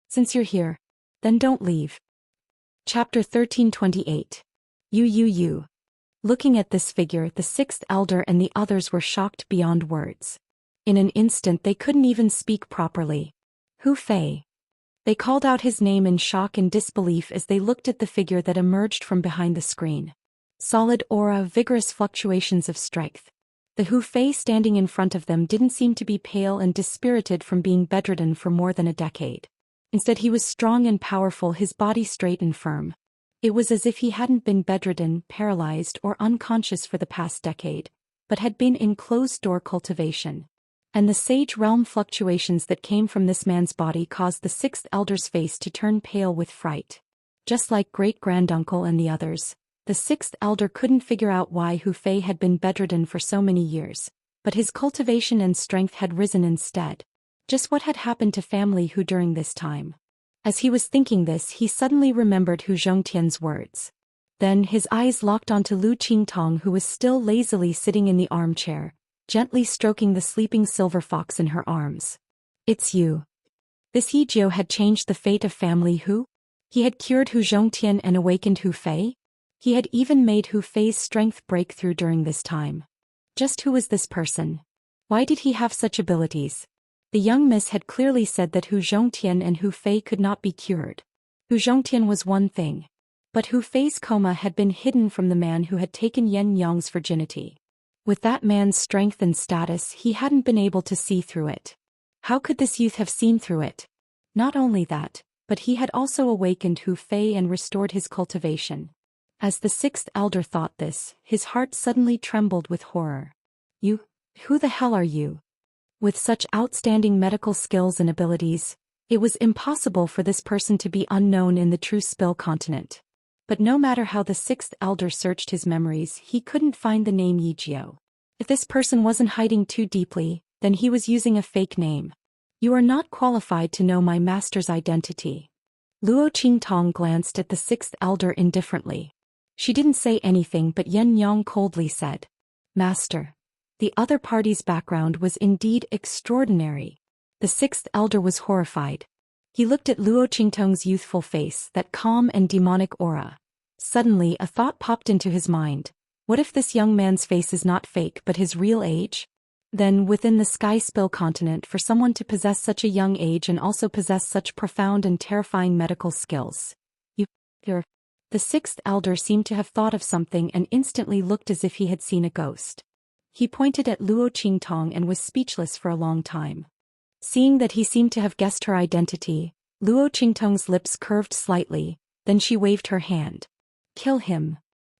Since you're here, then don't leave." Chapter 1328. You. Looking at this figure, the sixth elder and the others were shocked beyond words. In an instant they couldn't even speak properly. Hu Fei. They called out his name in shock and disbelief as they looked at the figure that emerged from behind the screen. Solid aura, vigorous fluctuations of strength. The Hu Fei standing in front of them didn't seem to be pale and dispirited from being bedridden for more than a decade. Instead, he was strong and powerful, his body straight and firm. It was as if he hadn't been bedridden, paralyzed, or unconscious for the past decade, but had been in closed-door cultivation. And the sage realm fluctuations that came from this man's body caused the sixth elder's face to turn pale with fright. Just like great-granduncle and the others, the sixth elder couldn't figure out why Hu Fei had been bedridden for so many years, but his cultivation and strength had risen instead. Just what had happened to family Hu during this time? As he was thinking this, he suddenly remembered Hu Zhongtian's words. Then his eyes locked onto Lu Qingtong, who was still lazily sitting in the armchair, gently stroking the sleeping silver fox in her arms. "It's you." This Hijio had changed the fate of family Hu? He had cured Hu Zhongtian and awakened Hu Fei? He had even made Hu Fei's strength break through during this time. Just who was this person? Why did he have such abilities? The young miss had clearly said that Hu Zhongtian and Hu Fei could not be cured. Hu Zhongtian was one thing. But Hu Fei's coma had been hidden from the man who had taken Yen Yang's virginity. With that man's strength and status, he hadn't been able to see through it. How could this youth have seen through it? Not only that, but he had also awakened Hu Fei and restored his cultivation. As the sixth elder thought this, his heart suddenly trembled with horror. "You? Who the hell are you?" With such outstanding medical skills and abilities, it was impossible for this person to be unknown in the true Spill continent. But no matter how the sixth elder searched his memories, he couldn't find the name Yijio. If this person wasn't hiding too deeply, then he was using a fake name. "You are not qualified to know my master's identity." Luo Qingtong glanced at the sixth elder indifferently. She didn't say anything, but Yen Yang coldly said, "Master." The other party's background was indeed extraordinary. The sixth elder was horrified. He looked at Luo Qingtong's youthful face, that calm and demonic aura. Suddenly, a thought popped into his mind. What if this young man's face is not fake but his real age? Then, within the Sky Spill continent, for someone to possess such a young age and also possess such profound and terrifying medical skills, Here. The sixth elder seemed to have thought of something and instantly looked as if he had seen a ghost. He pointed at Luo Qingtong and was speechless for a long time. Seeing that he seemed to have guessed her identity, Luo Qingtong's lips curved slightly, then she waved her hand. Kill him.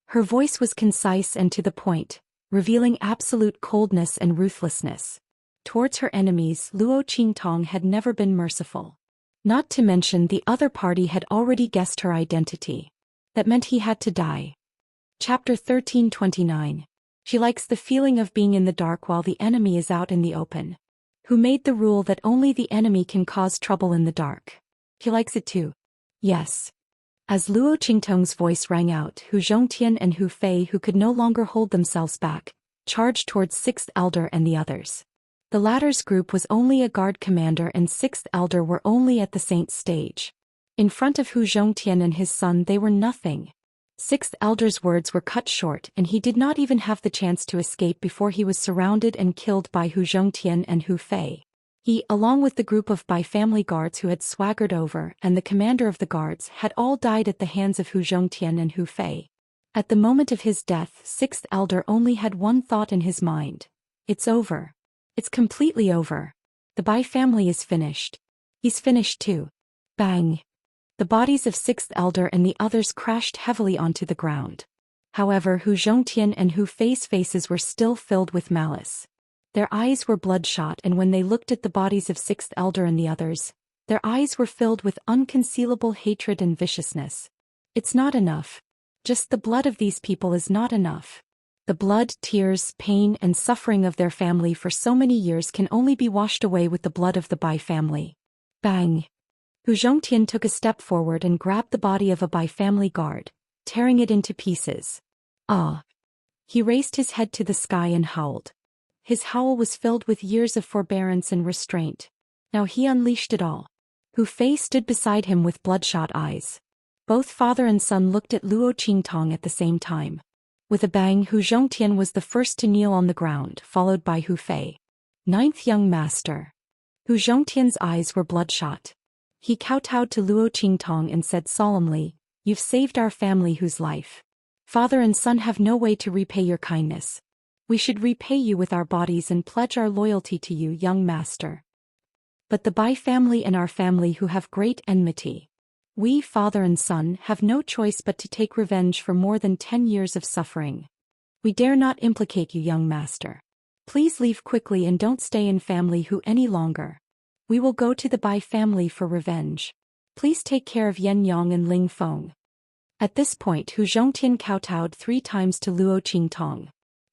Her voice was concise and to the point, revealing absolute coldness and ruthlessness. Towards her enemies, Luo Qingtong had never been merciful. Not to mention the other party had already guessed her identity. That meant he had to die. Chapter 1329. She likes the feeling of being in the dark while the enemy is out in the open. Who made the rule that only the enemy can cause trouble in the dark? He likes it too. Yes. As Luo Qingtong's voice rang out, Hu Zhongtian and Hu Fei, who could no longer hold themselves back, charged towards Sixth Elder and the others. The latter's group was only a guard commander and Sixth Elder were only at the saint's stage. In front of Hu Zhongtian and his son they were nothing. Sixth Elder's words were cut short and he did not even have the chance to escape before he was surrounded and killed by Hu Zhongtian and Hu Fei. He, along with the group of Bai family guards who had swaggered over and the commander of the guards, had all died at the hands of Hu Zhongtian and Hu Fei. At the moment of his death, Sixth Elder only had one thought in his mind. It's over. It's completely over. The Bai family is finished. He's finished too. Bang. The bodies of Sixth Elder and the others crashed heavily onto the ground. However, Hu Zhongtian and Hu Fei's faces were still filled with malice. Their eyes were bloodshot, and when they looked at the bodies of Sixth Elder and the others, their eyes were filled with unconcealable hatred and viciousness. It's not enough. Just the blood of these people is not enough. The blood, tears, pain, and suffering of their family for so many years can only be washed away with the blood of the Bai family. Bang! Hu Zhongtian took a step forward and grabbed the body of a Bai family guard, tearing it into pieces. Ah! He raised his head to the sky and howled. His howl was filled with years of forbearance and restraint. Now he unleashed it all. Hu Fei stood beside him with bloodshot eyes. Both father and son looked at Luo Qingtong at the same time. With a bang, Hu Zhongtian was the first to kneel on the ground, followed by Hu Fei. Ninth young master. Hu Zhongtian's eyes were bloodshot. He kowtowed to Luo Qingtong and said solemnly, "You've saved our family whose life. Father and son have no way to repay your kindness. We should repay you with our bodies and pledge our loyalty to you, young master. But the Bai family and our family who have great enmity. We, father and son, have no choice but to take revenge for more than 10 years of suffering. We dare not implicate you, young master. Please leave quickly and don't stay in family who any longer. We will go to the Bai family for revenge. Please take care of Yen Yang and Ling Feng." At this point, Hu Zhongtian kowtowed 3 times to Luo Qingtong.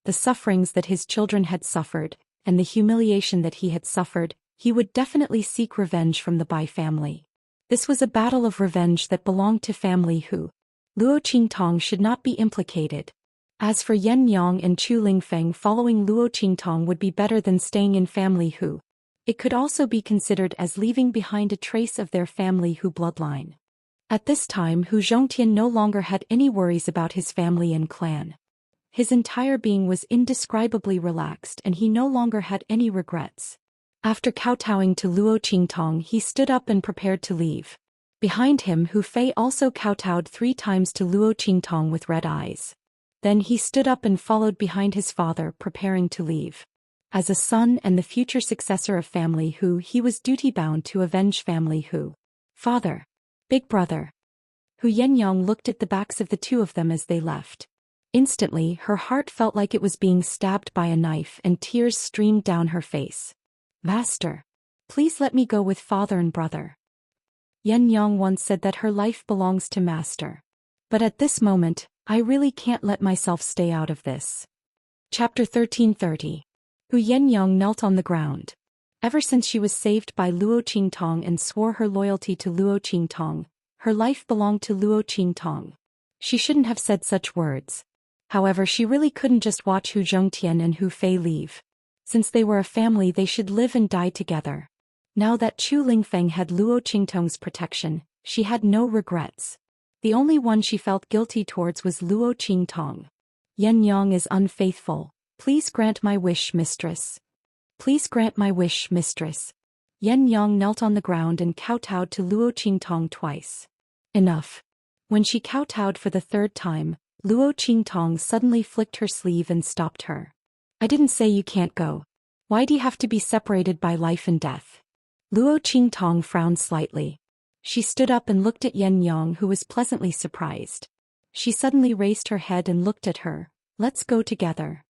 The sufferings that his children had suffered, and the humiliation that he had suffered, he would definitely seek revenge from the Bai family. This was a battle of revenge that belonged to family who. Luo Qingtong should not be implicated. As for Yen Yang and Chu Lingfeng, following Luo Qingtong would be better than staying in family who. It could also be considered as leaving behind a trace of their family who bloodline. At this time, Hu Zhongtian no longer had any worries about his family and clan. His entire being was indescribably relaxed and he no longer had any regrets. After kowtowing to Luo Qingtong, he stood up and prepared to leave. Behind him, Hu Fei also kowtowed 3 times to Luo Qingtong with red eyes. Then he stood up and followed behind his father, preparing to leave. As a son and the future successor of family who, he was duty-bound to avenge family who. Father. Big brother. Hu Yenyang looked at the backs of the two of them as they left. Instantly, her heart felt like it was being stabbed by a knife and tears streamed down her face. "Master. Please let me go with father and brother." Yen Yang once said that her life belongs to master. But at this moment, I really can't let myself stay out of this. Chapter 1330. Hu Yenyang knelt on the ground. Ever since she was saved by Luo Qingtong and swore her loyalty to Luo Qingtong, her life belonged to Luo Qingtong. She shouldn't have said such words. However, she really couldn't just watch Hu Zhongtian and Hu Fei leave. Since they were a family, they should live and die together. Now that Chu Lingfeng had Luo Qingtong's protection, she had no regrets. The only one she felt guilty towards was Luo Qingtong. "Yen Yang is unfaithful. Please grant my wish, mistress. Please grant my wish, mistress." Yen Yang knelt on the ground and kowtowed to Luo Qingtong twice. "Enough. When she kowtowed for the third time, Luo Qingtong suddenly flicked her sleeve and stopped her. I didn't say you can't go. Why do you have to be separated by life and death? Luo Qingtong frowned slightly. She stood up and looked at Yen Yang, who was pleasantly surprised. She suddenly raised her head and looked at her. Let's go together.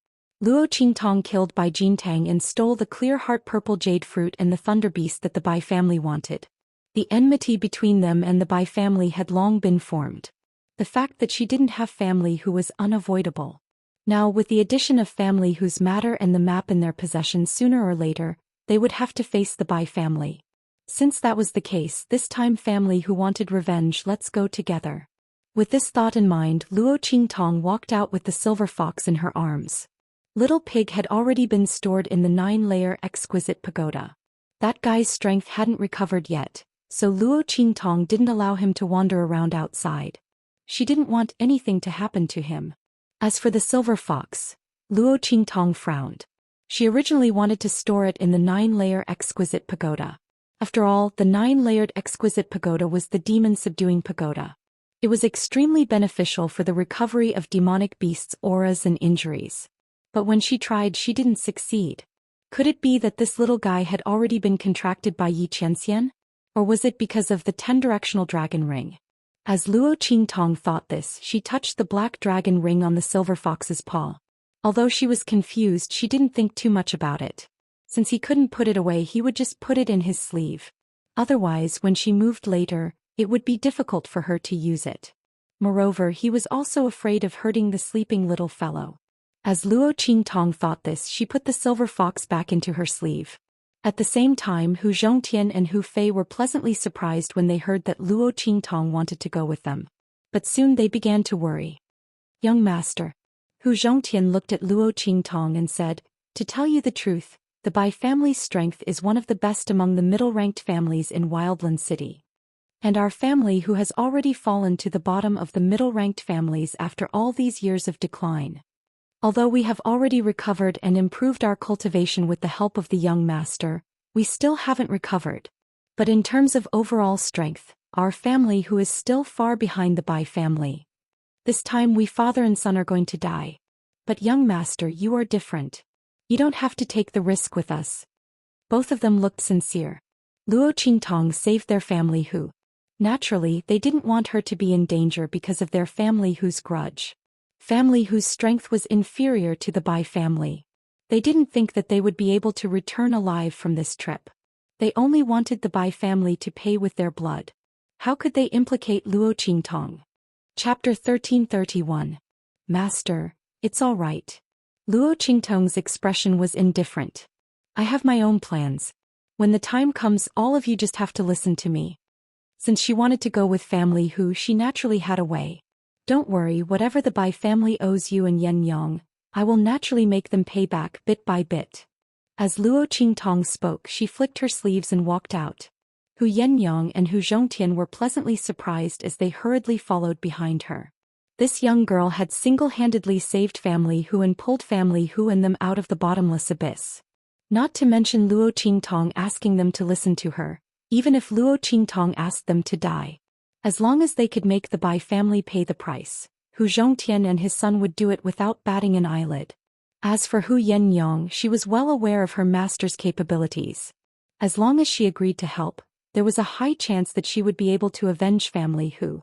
Luo Qingtong killed Bai Jintang and stole the clear heart purple jade fruit and the thunder beast that the Bai family wanted. The enmity between them and the Bai family had long been formed. The fact that she didn't have family who was unavoidable. Now, with the addition of family whose matter and the map in their possession, sooner or later, they would have to face the Bai family. Since that was the case, this time family who wanted revenge, let's go together. With this thought in mind, Luo Qingtong walked out with the silver fox in her arms. Little Pig had already been stored in the 9-layer exquisite pagoda. That guy's strength hadn't recovered yet, so Luo Qingtong didn't allow him to wander around outside. She didn't want anything to happen to him. As for the silver fox, Luo Qingtong frowned. She originally wanted to store it in the 9-layer exquisite pagoda. After all, the 9-layered exquisite pagoda was the demon-subduing pagoda. It was extremely beneficial for the recovery of demonic beasts' auras and injuries. But when she tried, she didn't succeed. Could it be that this little guy had already been contracted by Yi Qianxian? Or was it because of the 10-directional dragon ring? As Luo Qingtong thought this, she touched the black dragon ring on the silver fox's paw. Although she was confused, she didn't think too much about it. Since he couldn't put it away, he would just put it in his sleeve. Otherwise, when she moved later, it would be difficult for her to use it. Moreover, he was also afraid of hurting the sleeping little fellow. As Luo Qingtong thought this, she put the silver fox back into her sleeve. At the same time, Hu Zhongtian and Hu Fei were pleasantly surprised when they heard that Luo Qingtong wanted to go with them. But soon they began to worry. Young master. Hu Zhongtian looked at Luo Qingtong and said, to tell you the truth, the Bai family's strength is one of the best among the middle-ranked families in Wildland City. And our family who has already fallen to the bottom of the middle-ranked families after all these years of decline. Although we have already recovered and improved our cultivation with the help of the young master, we still haven't recovered. But in terms of overall strength, our family who is still far behind the Bai family. This time we father and son are going to die. But young master, you are different. You don't have to take the risk with us. Both of them looked sincere. Luo Qingtong saved their family who. Naturally, they didn't want her to be in danger because of their family whose grudge. Family whose strength was inferior to the Bai family. They didn't think that they would be able to return alive from this trip. They only wanted the Bai family to pay with their blood. How could they implicate Luo Qingtong? Chapter 1331. Master, it's all right. Luo Qingtong's expression was indifferent. I have my own plans. When the time comes, all of you just have to listen to me. Since she wanted to go with family who, she naturally had a way. Don't worry, whatever the Bai family owes you and Yen Yang, I will naturally make them pay back bit by bit. As Luo Qingtong spoke, she flicked her sleeves and walked out. Hu Yenyang and Hu Zhongtian were pleasantly surprised as they hurriedly followed behind her. This young girl had single-handedly saved family Hu and pulled family Hu and them out of the bottomless abyss. Not to mention Luo Qingtong asking them to listen to her, even if Luo Qingtong asked them to die. As long as they could make the Bai family pay the price, Hu Zhongtian and his son would do it without batting an eyelid. As for Hu Yenyang, she was well aware of her master's capabilities. As long as she agreed to help, there was a high chance that she would be able to avenge family Hu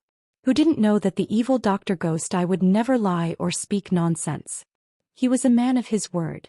didn't know that the evil Dr. Ghost Eye would never lie or speak nonsense. He was a man of his word.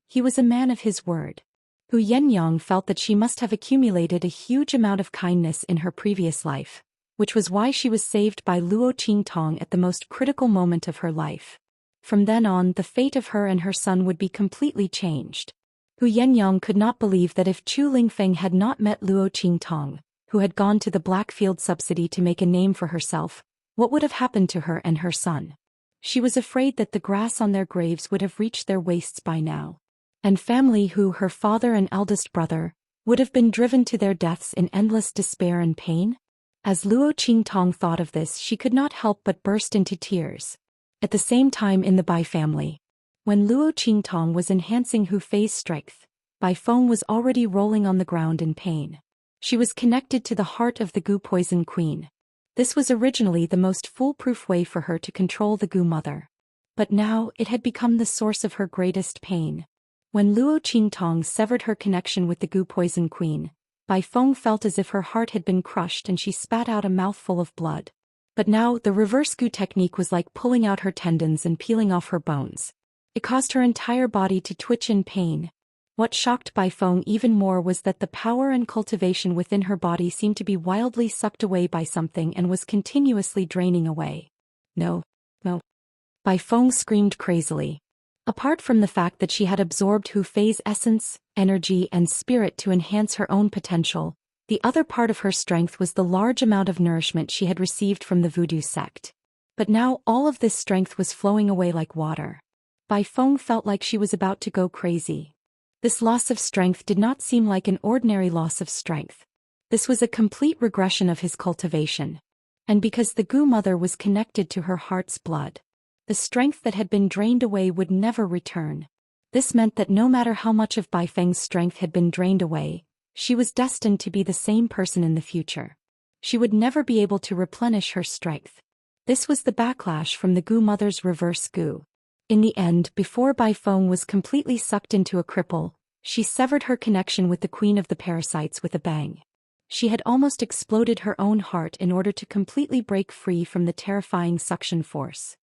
He was a man of his word. Hu Yenyang felt that she must have accumulated a huge amount of kindness in her previous life, which was why she was saved by Luo Qingtong at the most critical moment of her life. From then on, the fate of her and her son would be completely changed. Hu Yenyang could not believe that if Chu Lingfeng had not met Luo Qingtong, who had gone to the Blackfield subsidy to make a name for herself, what would have happened to her and her son? She was afraid that the grass on their graves would have reached their waists by now. And family Hu, her father and eldest brother, would have been driven to their deaths in endless despair and pain? As Luo Qingtong thought of this, she could not help but burst into tears. At the same time in the Bai family, when Luo Qingtong was enhancing Hu Fei's strength, Bai Feng was already rolling on the ground in pain. She was connected to the heart of the Gu Poison Queen. This was originally the most foolproof way for her to control the Gu Mother. But now it had become the source of her greatest pain. When Luo Qingtong severed her connection with the Gu Poison Queen, Bai Feng felt as if her heart had been crushed and she spat out a mouthful of blood. But now the reverse Gu technique was like pulling out her tendons and peeling off her bones. It caused her entire body to twitch in pain. What shocked Bai Feng even more was that the power and cultivation within her body seemed to be wildly sucked away by something and was continuously draining away. No. Bai Feng screamed crazily. Apart from the fact that she had absorbed Hu Fei's essence, energy and spirit to enhance her own potential, the other part of her strength was the large amount of nourishment she had received from the voodoo sect. But now all of this strength was flowing away like water. Bai Feng felt like she was about to go crazy. This loss of strength did not seem like an ordinary loss of strength. This was a complete regression of his cultivation. And because the Gu Mother was connected to her heart's blood, the strength that had been drained away would never return. This meant that no matter how much of Bai Feng's strength had been drained away, she was destined to be the same person in the future. She would never be able to replenish her strength. This was the backlash from the Gu Mother's reverse Gu. In the end, before Bai Feng was completely sucked into a cripple, she severed her connection with the Queen of the Parasites with a bang. She had almost exploded her own heart in order to completely break free from the terrifying suction force.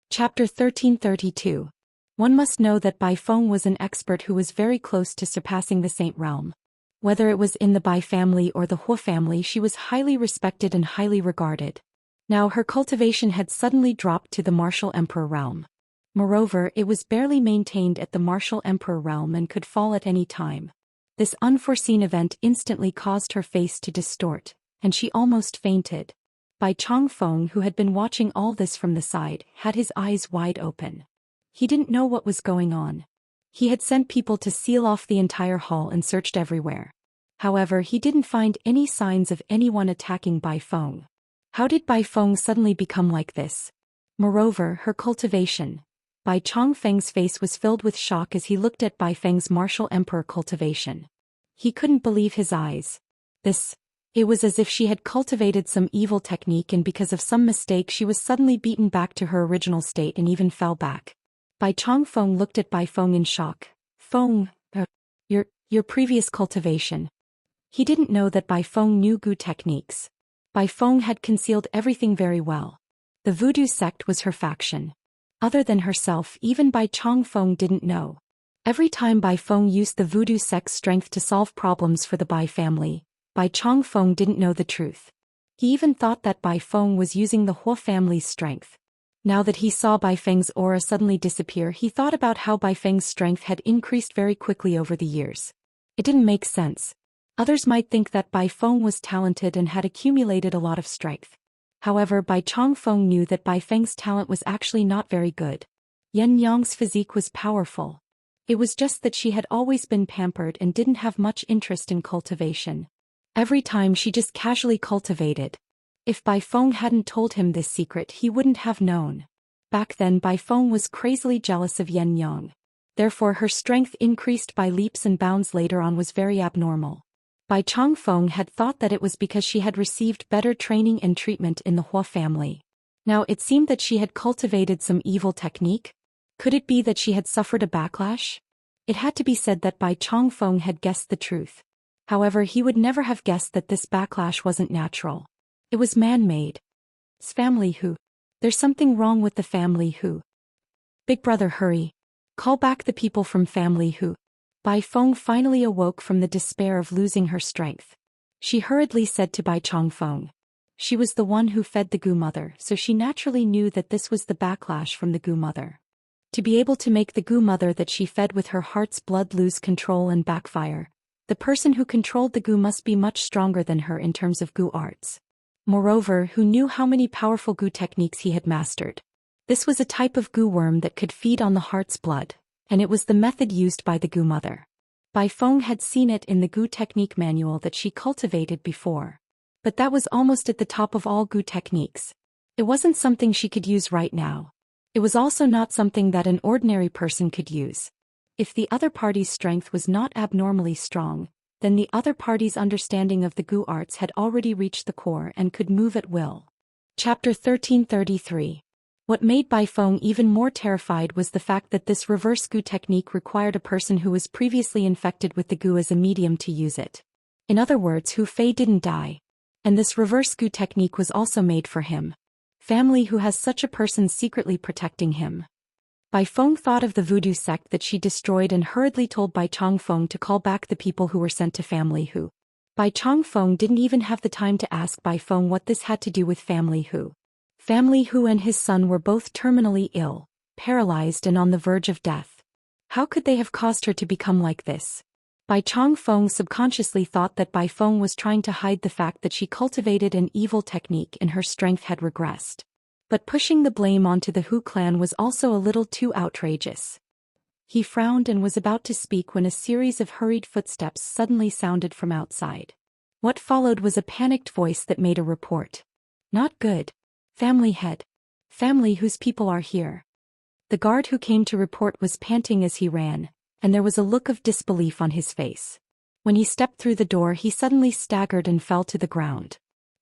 Chapter 1332. One must know that Bai Feng was an expert who was very close to surpassing the Saint realm. Whether it was in the Bai family or the Hua family, she was highly respected and highly regarded. Now her cultivation had suddenly dropped to the Martial Emperor realm. Moreover, it was barely maintained at the Martial Emperor realm and could fall at any time. This unforeseen event instantly caused her face to distort, and she almost fainted. Bai Chongfeng, who had been watching all this from the side, had his eyes wide open. He didn't know what was going on. He had sent people to seal off the entire hall and searched everywhere. However, he didn't find any signs of anyone attacking Bai Feng. How did Bai Feng suddenly become like this? Moreover, her cultivation. Bai Chongfeng's face was filled with shock as he looked at Bai Feng's martial emperor cultivation. He couldn't believe his eyes. It was as if she had cultivated some evil technique and because of some mistake she was suddenly beaten back to her original state and even fell back. Bai Chongfeng looked at Bai Feng in shock. Feng, your previous cultivation. He didn't know that Bai Feng knew Gu techniques. Bai Feng had concealed everything very well. The voodoo sect was her faction. Other than herself, even Bai Chongfeng didn't know. Every time Bai Feng used the voodoo sect's strength to solve problems for the Bai family, Bai Chongfeng didn't know the truth. He even thought that Bai Feng was using the Hua family's strength. Now that he saw Bai Feng's aura suddenly disappear, he thought about how Bai Feng's strength had increased very quickly over the years. It didn't make sense. Others might think that Bai Feng was talented and had accumulated a lot of strength. However, Bai Chongfeng knew that Bai Feng's talent was actually not very good. Yan Yang's physique was powerful. It was just that she had always been pampered and didn't have much interest in cultivation. Every time she just casually cultivated. If Bai Feng hadn't told him this secret, he wouldn't have known. Back then Bai Feng was crazily jealous of Yan Yang. Therefore her strength increased by leaps and bounds later on was very abnormal. Bai Chongfeng had thought that it was because she had received better training and treatment in the Hua family. Now it seemed that she had cultivated some evil technique. Could it be that she had suffered a backlash? It had to be said that Bai Chongfeng had guessed the truth. However, he would never have guessed that this backlash wasn't natural. It was man-made. Family Hu. There's something wrong with the family Hu. Big brother, hurry. Call back the people from family Hu. Bai Feng finally awoke from the despair of losing her strength. She hurriedly said to Bai Chongfeng. She was the one who fed the Gu Mother, so she naturally knew that this was the backlash from the Gu Mother. To be able to make the Gu Mother that she fed with her heart's blood lose control and backfire, the person who controlled the Gu must be much stronger than her in terms of Gu arts. Moreover, who knew how many powerful Gu techniques he had mastered. This was a type of Gu worm that could feed on the heart's blood, and it was the method used by the Gu Mother. Bai Feng had seen it in the Gu technique manual that she cultivated before. But that was almost at the top of all Gu techniques. It wasn't something she could use right now. It was also not something that an ordinary person could use. If the other party's strength was not abnormally strong, then the other party's understanding of the Gu arts had already reached the core and could move at will. Chapter 1333. What made Bai Feng even more terrified was the fact that this reverse goo technique required a person who was previously infected with the goo as a medium to use it. In other words, Hu Fei didn't die. And this reverse goo technique was also made for him. Family who has such a person secretly protecting him. Bai Feng thought of the voodoo sect that she destroyed and hurriedly told Bai Chongfeng to call back the people who were sent to Family Hu. Bai Chongfeng didn't even have the time to ask Bai Feng what this had to do with Family Hu. Family Hu and his son were both terminally ill, paralyzed and on the verge of death. How could they have caused her to become like this? Bai Chongfeng subconsciously thought that Bai Feng was trying to hide the fact that she cultivated an evil technique and her strength had regressed. But pushing the blame onto the Hu clan was also a little too outrageous. He frowned and was about to speak when a series of hurried footsteps suddenly sounded from outside. What followed was a panicked voice that made a report. Not good. Family head. Family whose people are here. The guard who came to report was panting as he ran, and there was a look of disbelief on his face. When he stepped through the door, he suddenly staggered and fell to the ground.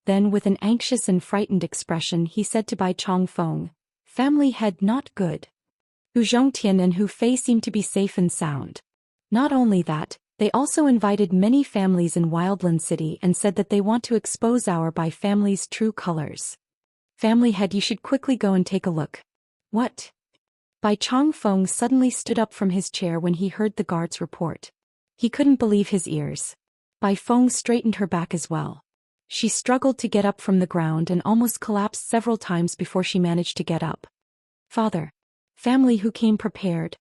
Then with an anxious and frightened expression he said to Bai Chongfeng, "Family head not good." Hu Zhongtian and Hu Fei seemed to be safe and sound. Not only that, they also invited many families in Wildland City and said that they want to expose our Bai family's true colors. Family head, you should quickly go and take a look. What? Bai Chongfeng suddenly stood up from his chair when he heard the guard's report. He couldn't believe his ears. Bai Feng straightened her back as well. She struggled to get up from the ground and almost collapsed several times before she managed to get up. Father. Family who came prepared.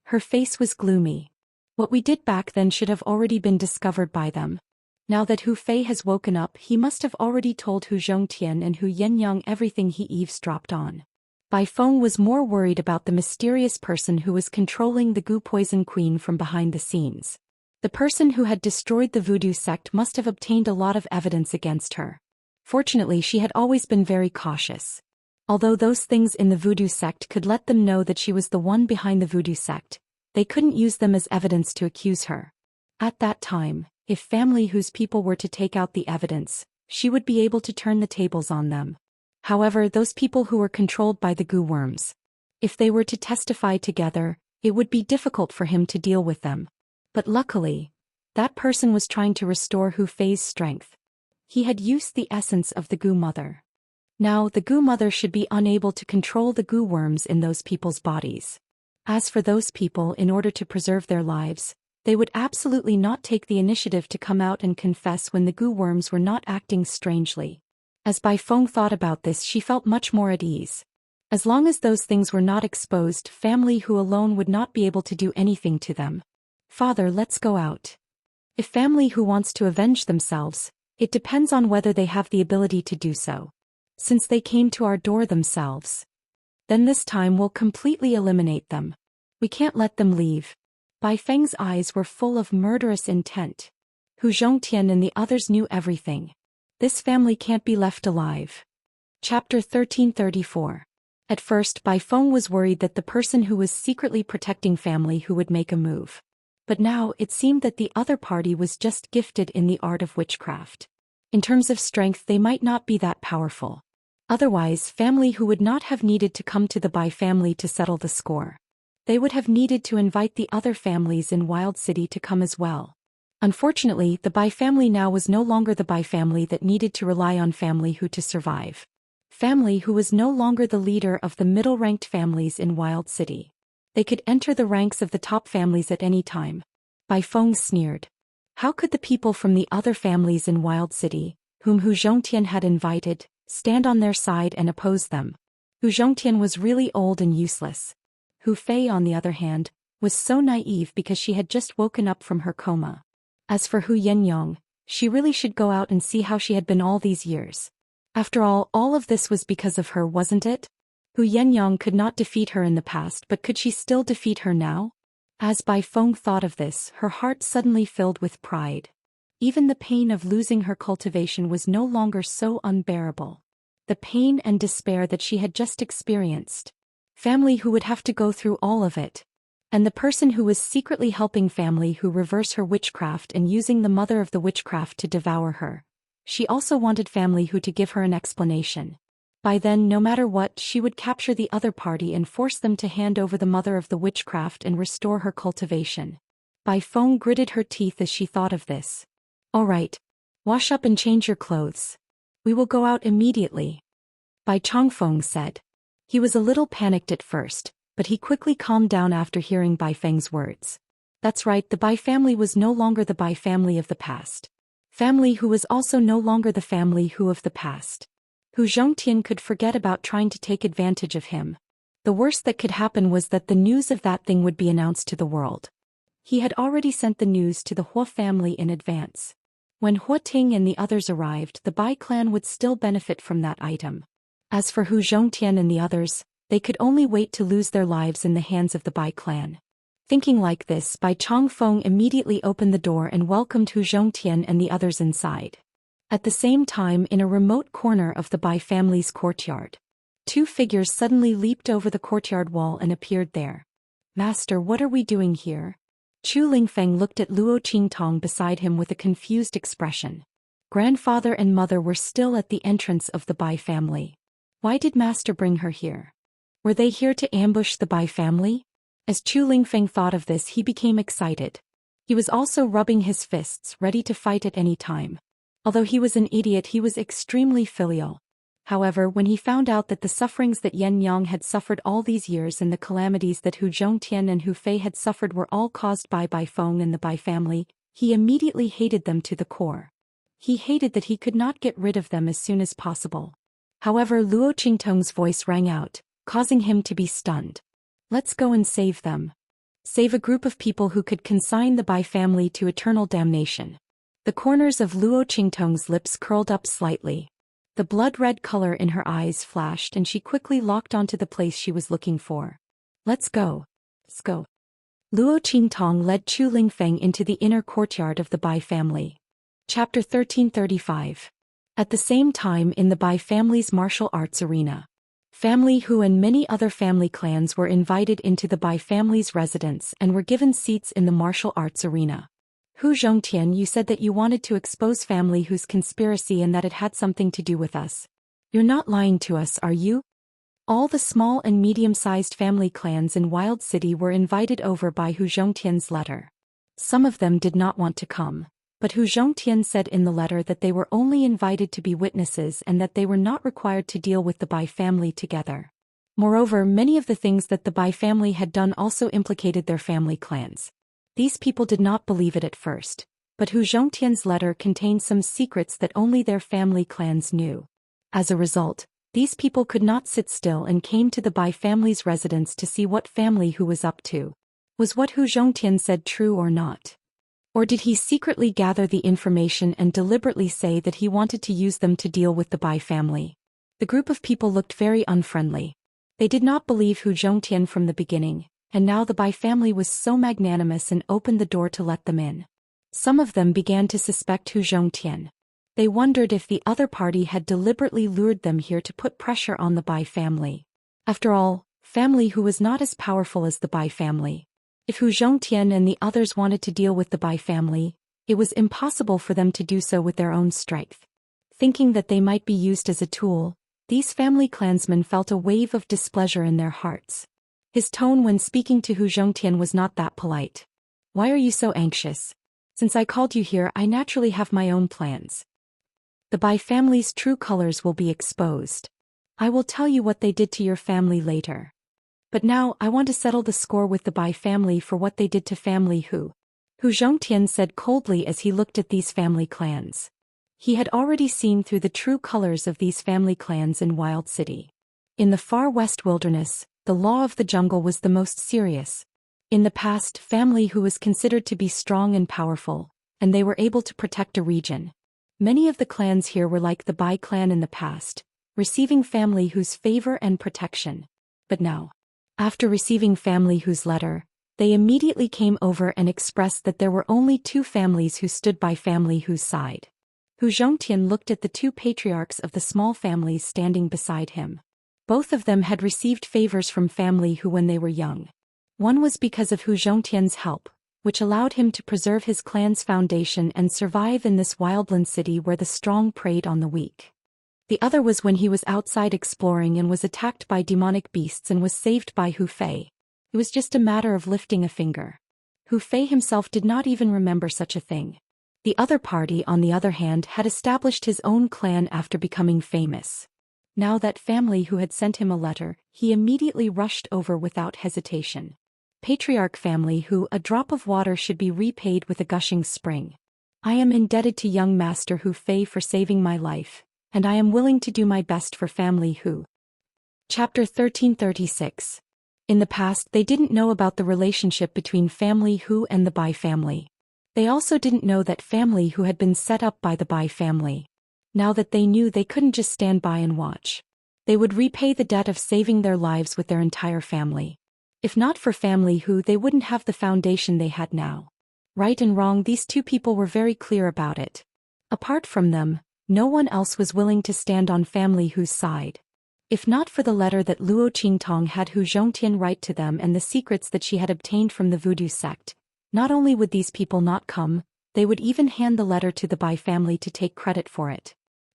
Her face was gloomy. What we did back then should have already been discovered by them. Now that Hu Fei has woken up, he must have already told Hu Zhongtian and Hu Yenyang everything he eavesdropped on. Bai Feng was more worried about the mysterious person who was controlling the Goo Poison Queen from behind the scenes. The person who had destroyed the voodoo sect must have obtained a lot of evidence against her. Fortunately, she had always been very cautious. Although those things in the voodoo sect could let them know that she was the one behind the voodoo sect, they couldn't use them as evidence to accuse her. At that time, if Family whose people were to take out the evidence, she would be able to turn the tables on them. However, those people who were controlled by the goo worms, if they were to testify together, it would be difficult for him to deal with them. But luckily, that person was trying to restore Hu Fei's strength. He had used the essence of the goo mother. Now the goo mother should be unable to control the goo worms in those people's bodies. As for those people, in order to preserve their lives, they would absolutely not take the initiative to come out and confess when the goo worms were not acting strangely. As Bai Feng thought about this, she felt much more at ease. As long as those things were not exposed, Family Hu alone would not be able to do anything to them. Father, let's go out. If Family Hu wants to avenge themselves, it depends on whether they have the ability to do so. Since they came to our door themselves, then this time we'll completely eliminate them. We can't let them leave. Bai Feng's eyes were full of murderous intent. Hu Zhongtian and the others knew everything. This family can't be left alive. Chapter 1334. At first, Bai Feng was worried that the person who was secretly protecting Family Hu would make a move. But now it seemed that the other party was just gifted in the art of witchcraft. In terms of strength, they might not be that powerful. Otherwise, Family Hu would not have needed to come to the Bai family to settle the score. They would have needed to invite the other families in Wild City to come as well. Unfortunately, the Bai family now was no longer the Bai family that needed to rely on Family Hu to survive. Family Hu was no longer the leader of the middle-ranked families in Wild City. They could enter the ranks of the top families at any time. Bai Feng sneered. How could the people from the other families in Wild City, whom Hu Zhongtian had invited, stand on their side and oppose them? Hu Zhongtian was really old and useless. Hu Fei, on the other hand, was so naive because she had just woken up from her coma. As for Hu Yenyang, she really should go out and see how she had been all these years. After all of this was because of her, wasn't it? Hu Yenyang could not defeat her in the past, but could she still defeat her now? As Bai Feng thought of this, her heart suddenly filled with pride. Even the pain of losing her cultivation was no longer so unbearable. The pain and despair that she had just experienced. Family Hu would have to go through all of it. And the person who was secretly helping Family Hu reverse her witchcraft and using the mother of the witchcraft to devour her. She also wanted Family Hu to give her an explanation. By then, no matter what, she would capture the other party and force them to hand over the mother of the witchcraft and restore her cultivation. Bai Feng gritted her teeth as she thought of this. All right. Wash up and change your clothes. We will go out immediately. Bai Chongfeng said. He was a little panicked at first, but he quickly calmed down after hearing Bai Feng's words. That's right, the Bai family was no longer the Bai family of the past. Family who was also no longer the family who of the past. Hu Zhongtian could forget about trying to take advantage of him. The worst that could happen was that the news of that thing would be announced to the world. He had already sent the news to the Hua family in advance. When Hua Ting and the others arrived, the Bai clan would still benefit from that item. As for Hu Zhongtian and the others, they could only wait to lose their lives in the hands of the Bai clan. Thinking like this, Bai Chongfeng immediately opened the door and welcomed Hu Zhongtian and the others inside. At the same time, in a remote corner of the Bai family's courtyard, two figures suddenly leaped over the courtyard wall and appeared there. Master, what are we doing here? Chu Lingfeng looked at Luo Qingtong beside him with a confused expression. Grandfather and mother were still at the entrance of the Bai family. Why did Master bring her here? Were they here to ambush the Bai family? As Chu Lingfeng thought of this, he became excited. He was also rubbing his fists, ready to fight at any time. Although he was an idiot, he was extremely filial. However, when he found out that the sufferings that Yan Yang had suffered all these years and the calamities that Hu Zhongtian and Hu Fei had suffered were all caused by Bai Feng and the Bai family, he immediately hated them to the core. He hated that he could not get rid of them as soon as possible. However, Luo Qingtong's voice rang out, causing him to be stunned. Let's go and save them. Save a group of people who could consign the Bai family to eternal damnation. The corners of Luo Qingtong's lips curled up slightly. The blood-red color in her eyes flashed and she quickly locked onto the place she was looking for. Let's go. Let's go. Luo Qingtong led Chu Lingfeng into the inner courtyard of the Bai family. Chapter 1335. At the same time, in the Bai family's martial arts arena, Family Hu and many other family clans were invited into the Bai family's residence and were given seats in the martial arts arena. Hu Zhongtian, you said that you wanted to expose Family Hu's conspiracy and that it had something to do with us. You're not lying to us, are you? All the small and medium-sized family clans in Wild City were invited over by Hu Zhongtian's letter. Some of them did not want to come, but Hu Zhongtian said in the letter that they were only invited to be witnesses and that they were not required to deal with the Bai family together. Moreover, many of the things that the Bai family had done also implicated their family clans. These people did not believe it at first, but Hu Zhongtian's letter contained some secrets that only their family clans knew. As a result, these people could not sit still and came to the Bai family's residence to see what Family Hu was up to. Was what Hu Zhongtian said true or not? Or did he secretly gather the information and deliberately say that he wanted to use them to deal with the Bai family? The group of people looked very unfriendly. They did not believe Hu Zhongtian from the beginning, and now the Bai family was so magnanimous and opened the door to let them in. Some of them began to suspect Hu Zhongtian. They wondered if the other party had deliberately lured them here to put pressure on the Bai family. After all, Family Hu was not as powerful as the Bai family. If Hu Zhongtian and the others wanted to deal with the Bai family, it was impossible for them to do so with their own strength. Thinking that they might be used as a tool, these family clansmen felt a wave of displeasure in their hearts. His tone when speaking to Hu Zhongtian was not that polite. Why are you so anxious? Since I called you here, I naturally have my own plans. The Bai family's true colors will be exposed. I will tell you what they did to your family later. But now, I want to settle the score with the Bai family for what they did to Family Hu. Hu Zhongtian said coldly as he looked at these family clans. He had already seen through the true colors of these family clans in Wild City. In the far west wilderness, the law of the jungle was the most serious. In the past, Family Hu was considered to be strong and powerful, and they were able to protect a region. Many of the clans here were like the Bai clan in the past, receiving Family Hu's favor and protection. But now, after receiving Family Hu's letter, they immediately came over and expressed that there were only two families who stood by Family Hu's side. Hu Zhongtian looked at the two patriarchs of the small families standing beside him. Both of them had received favors from Family Hu when they were young. One was because of Hu Zhongtian's help, which allowed him to preserve his clan's foundation and survive in this wildland city where the strong preyed on the weak. The other was when he was outside exploring and was attacked by demonic beasts and was saved by Hu Fei. It was just a matter of lifting a finger. Hu Fei himself did not even remember such a thing. The other party, on the other hand, had established his own clan after becoming famous. Now that family who had sent him a letter, he immediately rushed over without hesitation. Patriarch family who, a drop of water should be repaid with a gushing spring. I am indebted to young Master Hu Fei for saving my life, and I am willing to do my best for family Hu. Chapter 1336. In the past they didn't know about the relationship between family Hu and the Bai family. They also didn't know that family Hu had been set up by the Bai family. Now that they knew, they couldn't just stand by and watch. They would repay the debt of saving their lives with their entire family. If not for family Hu, they wouldn't have the foundation they had now. Right and wrong, these two people were very clear about it. Apart from them, no one else was willing to stand on family Hu's side. If not for the letter that Luo Qingtong had Hu Zhongtian write to them and the secrets that she had obtained from the voodoo sect, not only would these people not come, they would even hand the letter to the Bai family to take credit for it.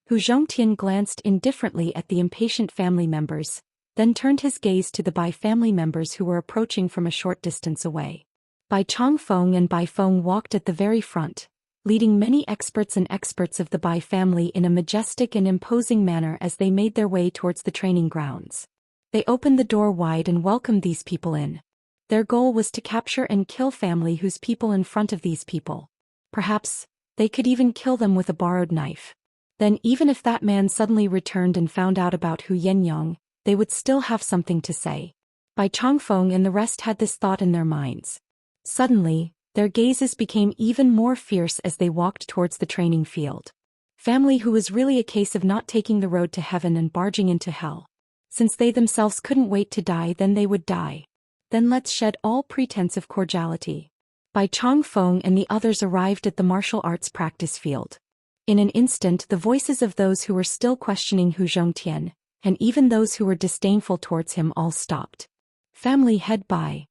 Hu Zhongtian glanced indifferently at the impatient family members, then turned his gaze to the Bai family members who were approaching from a short distance away. Bai Changfeng and Bai Feng walked at the very front, leading many experts of the Bai family in a majestic and imposing manner as they made their way towards the training grounds. They opened the door wide and welcomed these people in. Their goal was to capture and kill family Hu's people in front of these people. Perhaps they could even kill them with a borrowed knife. Then, even if that man suddenly returned and found out about Hu Yenyang, they would still have something to say. Bai Changfeng and the rest had this thought in their minds. Suddenly, their gazes became even more fierce as they walked towards the training field. Family Hu was really a case of not taking the road to heaven and barging into hell. Since they themselves couldn't wait to die, then they would die. Then let's shed all pretense of cordiality. Bai Changfeng and the others arrived at the martial arts practice field. In an instant, the voices of those who were still questioning Hu Zhongtian, and even those who were disdainful towards him, all stopped. Family head Bai.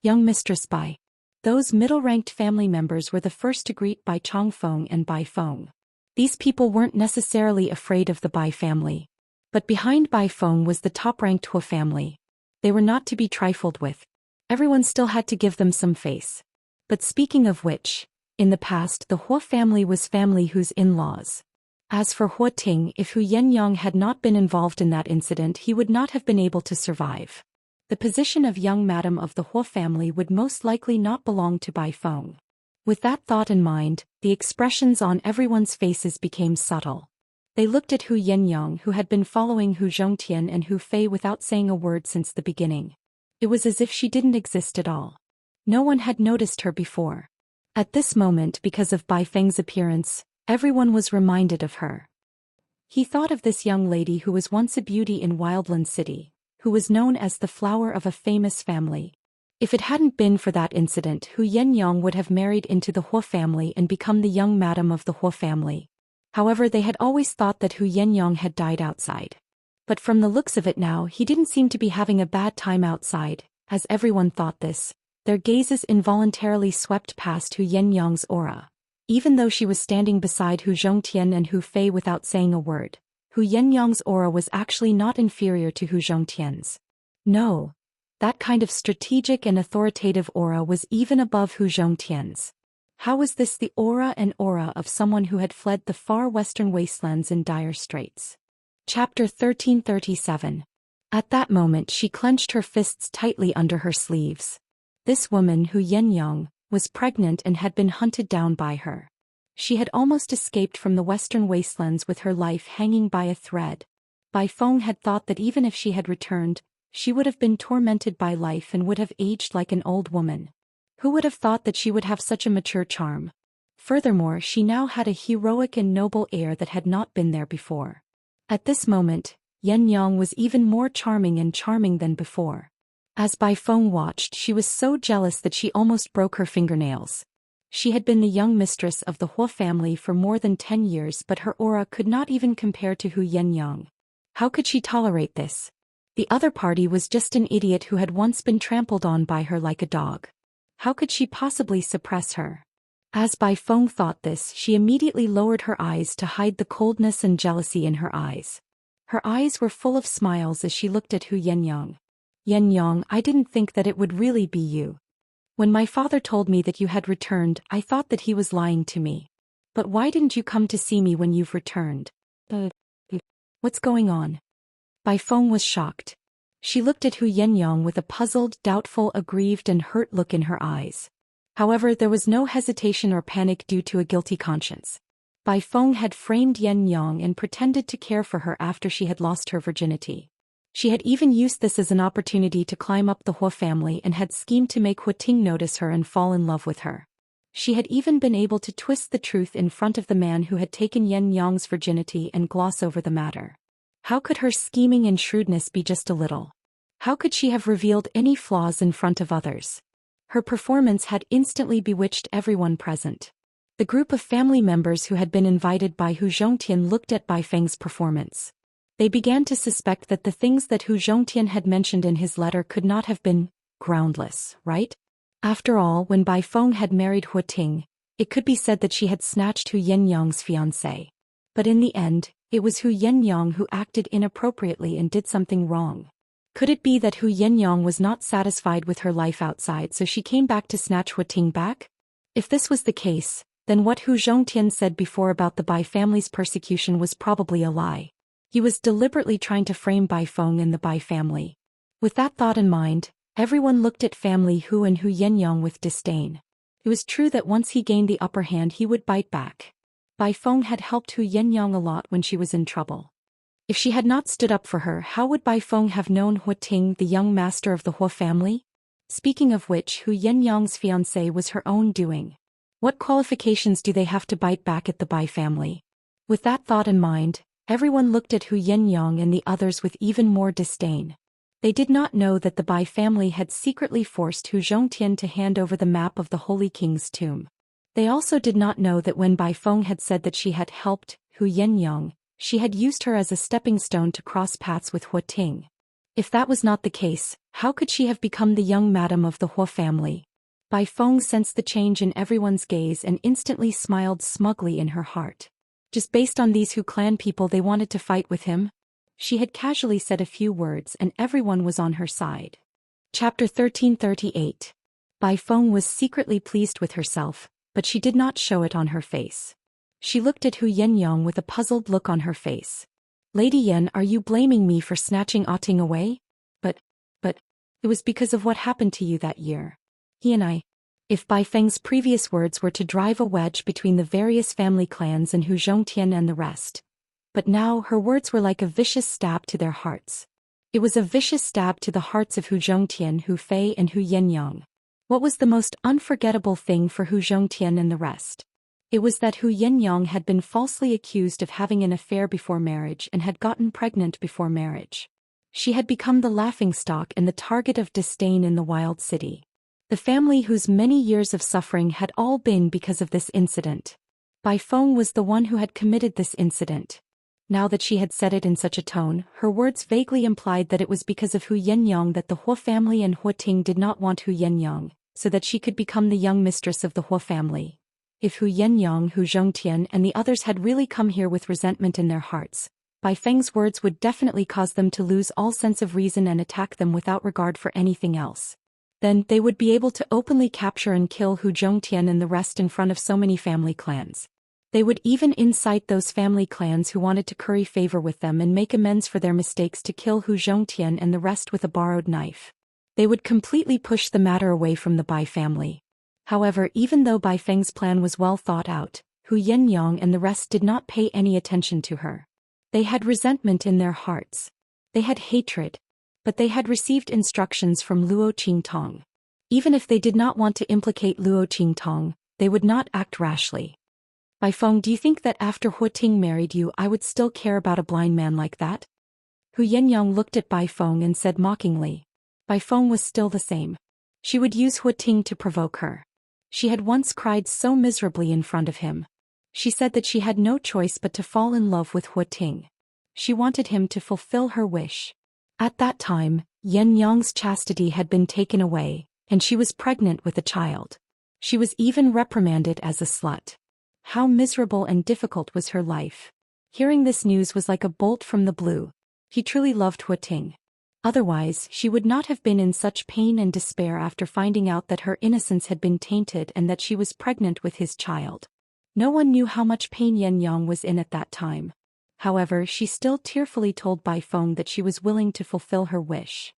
Young mistress Bai. Those middle-ranked family members were the first to greet Bai Changfeng and Bai Feng. These people weren't necessarily afraid of the Bai family. But behind Bai Feng was the top-ranked Hua family. They were not to be trifled with. Everyone still had to give them some face. But speaking of which, in the past the Hua family was family Hu's in-laws. As for Hua Ting, if Hu Yenyang had not been involved in that incident, he would not have been able to survive. The position of young madam of the Hua family would most likely not belong to Bai Feng. With that thought in mind, the expressions on everyone's faces became subtle. They looked at Hu Yenyang, who had been following Hu Zhongtian and Hu Fei without saying a word since the beginning. It was as if she didn't exist at all. No one had noticed her before. At this moment, because of Bai Feng's appearance, everyone was reminded of her. He thought of this young lady who was once a beauty in Wildland City, who was known as the flower of a famous family. If it hadn't been for that incident, Hu Yenyang would have married into the Hua family and become the young madam of the Hua family. However, they had always thought that Hu Yenyang had died outside. But from the looks of it now, he didn't seem to be having a bad time outside. As everyone thought this, their gazes involuntarily swept past Hu Yenyang's aura. Even though she was standing beside Hu Zhongtian and Hu Fei without saying a word, Hu Yenyang's aura was actually not inferior to Hu Zhongtian's. No, that kind of strategic and authoritative aura was even above Hu Zhongtian's. How was this the aura of someone who had fled the far western wastelands in dire straits? Chapter 1337. At that moment she clenched her fists tightly under her sleeves. This woman, Hu Yenyang, was pregnant and had been hunted down by her. She had almost escaped from the western wastelands with her life hanging by a thread. Bai Feng had thought that even if she had returned, she would have been tormented by life and would have aged like an old woman. Who would have thought that she would have such a mature charm? Furthermore, she now had a heroic and noble air that had not been there before. At this moment, Yenyang was even more charming than before. As Bai Feng watched, she was so jealous that she almost broke her fingernails. She had been the young mistress of the Hua family for more than 10 years, but her aura could not even compare to Hu Yenyang. How could she tolerate this? The other party was just an idiot who had once been trampled on by her like a dog. How could she possibly suppress her? As Bai Feng thought this, she immediately lowered her eyes to hide the coldness and jealousy in her eyes. Her eyes were full of smiles as she looked at Hu Yenyang. Yenyang, I didn't think that it would really be you. When my father told me that you had returned, I thought that he was lying to me. But why didn't you come to see me when you've returned? What's going on? Bai Feng was shocked. She looked at Hu Yenyang with a puzzled, doubtful, aggrieved and hurt look in her eyes. However, there was no hesitation or panic due to a guilty conscience. Bai Feng had framed Yenyang and pretended to care for her after she had lost her virginity. She had even used this as an opportunity to climb up the Hua family and had schemed to make Huating notice her and fall in love with her. She had even been able to twist the truth in front of the man who had taken Yenyang's virginity and gloss over the matter. How could her scheming and shrewdness be just a little? How could she have revealed any flaws in front of others? Her performance had instantly bewitched everyone present. The group of family members who had been invited by Hu Zhongtian looked at Bai Feng's performance. They began to suspect that the things that Hu Zhongtian had mentioned in his letter could not have been groundless, right? After all, when Bai Feng had married Huating, it could be said that she had snatched Hu Yenyang's fiancé. But in the end, it was Hu Yenyang who acted inappropriately and did something wrong. Could it be that Hu Yenyang was not satisfied with her life outside, so she came back to snatch Huating back? If this was the case, then what Hu Zhongtian said before about the Bai family's persecution was probably a lie. He was deliberately trying to frame Bai Feng and the Bai family. With that thought in mind, everyone looked at family Hu and Hu Yenyang with disdain. It was true that once he gained the upper hand he would bite back. Bai Feng had helped Hu Yenyang a lot when she was in trouble. If she had not stood up for her, how would Bai Feng have known Huating, the young master of the Hua family? Speaking of which, Hu Yenyang's fiancé was her own doing. What qualifications do they have to bite back at the Bai family? With that thought in mind, everyone looked at Hu Yenyang and the others with even more disdain. They did not know that the Bai family had secretly forced Hu Zhongtian to hand over the map of the Holy King's tomb. They also did not know that when Bai Feng had said that she had helped Hu Yenyang, she had used her as a stepping stone to cross paths with Huating. If that was not the case, how could she have become the young madam of the Hua family? Bai Feng sensed the change in everyone's gaze and instantly smiled smugly in her heart. Just based on these Hu clan people, they wanted to fight with him? She had casually said a few words and everyone was on her side. Chapter 1338. Bai Feng was secretly pleased with herself, but she did not show it on her face. She looked at Hu Yenyang with a puzzled look on her face. Lady Yen, are you blaming me for snatching Ating away? But, it was because of what happened to you that year. He and I. If Bai Feng's previous words were to drive a wedge between the various family clans and Hu Zhongtian and the rest. But now her words were like a vicious stab to their hearts. It was a vicious stab to the hearts of Hu Zhongtian, Hu Fei and Hu Yenyang. What was the most unforgettable thing for Hu Zhongtian and the rest? It was that Hu Yenyang had been falsely accused of having an affair before marriage and had gotten pregnant before marriage. She had become the laughingstock and the target of disdain in the wild city. The family whose many years of suffering had all been because of this incident. Bai Feng was the one who had committed this incident. Now that she had said it in such a tone, her words vaguely implied that it was because of Hu Yenyang that the Hua family and Huating did not want Hu Yenyang, so that she could become the young mistress of the Hua family. If Hu Yenyang, Hu Zhongtian and the others had really come here with resentment in their hearts, Bai Feng's words would definitely cause them to lose all sense of reason and attack them without regard for anything else. Then they would be able to openly capture and kill Hu Zhongtian and the rest in front of so many family clans. They would even incite those family clans who wanted to curry favor with them and make amends for their mistakes to kill Hu Zhongtian and the rest with a borrowed knife. They would completely push the matter away from the Bai family. However, even though Bai Feng's plan was well thought out, Hu Yenyang and the rest did not pay any attention to her. They had resentment in their hearts. They had hatred. But they had received instructions from Luo Qingtong. Even if they did not want to implicate Luo Qingtong, they would not act rashly. Bai Feng, do you think that after Huating married you I would still care about a blind man like that? Hu Yenyang looked at Bai Feng and said mockingly. Bai Feng was still the same. She would use Huating to provoke her. She had once cried so miserably in front of him. She said that she had no choice but to fall in love with Huating. She wanted him to fulfill her wish. At that time, Yenyang's chastity had been taken away, and she was pregnant with a child. She was even reprimanded as a slut. How miserable and difficult was her life. Hearing this news was like a bolt from the blue. He truly loved Huating. Otherwise, she would not have been in such pain and despair after finding out that her innocence had been tainted and that she was pregnant with his child. No one knew how much pain Yan Yang was in at that time. However, she still tearfully told Bai Feng that she was willing to fulfill her wish.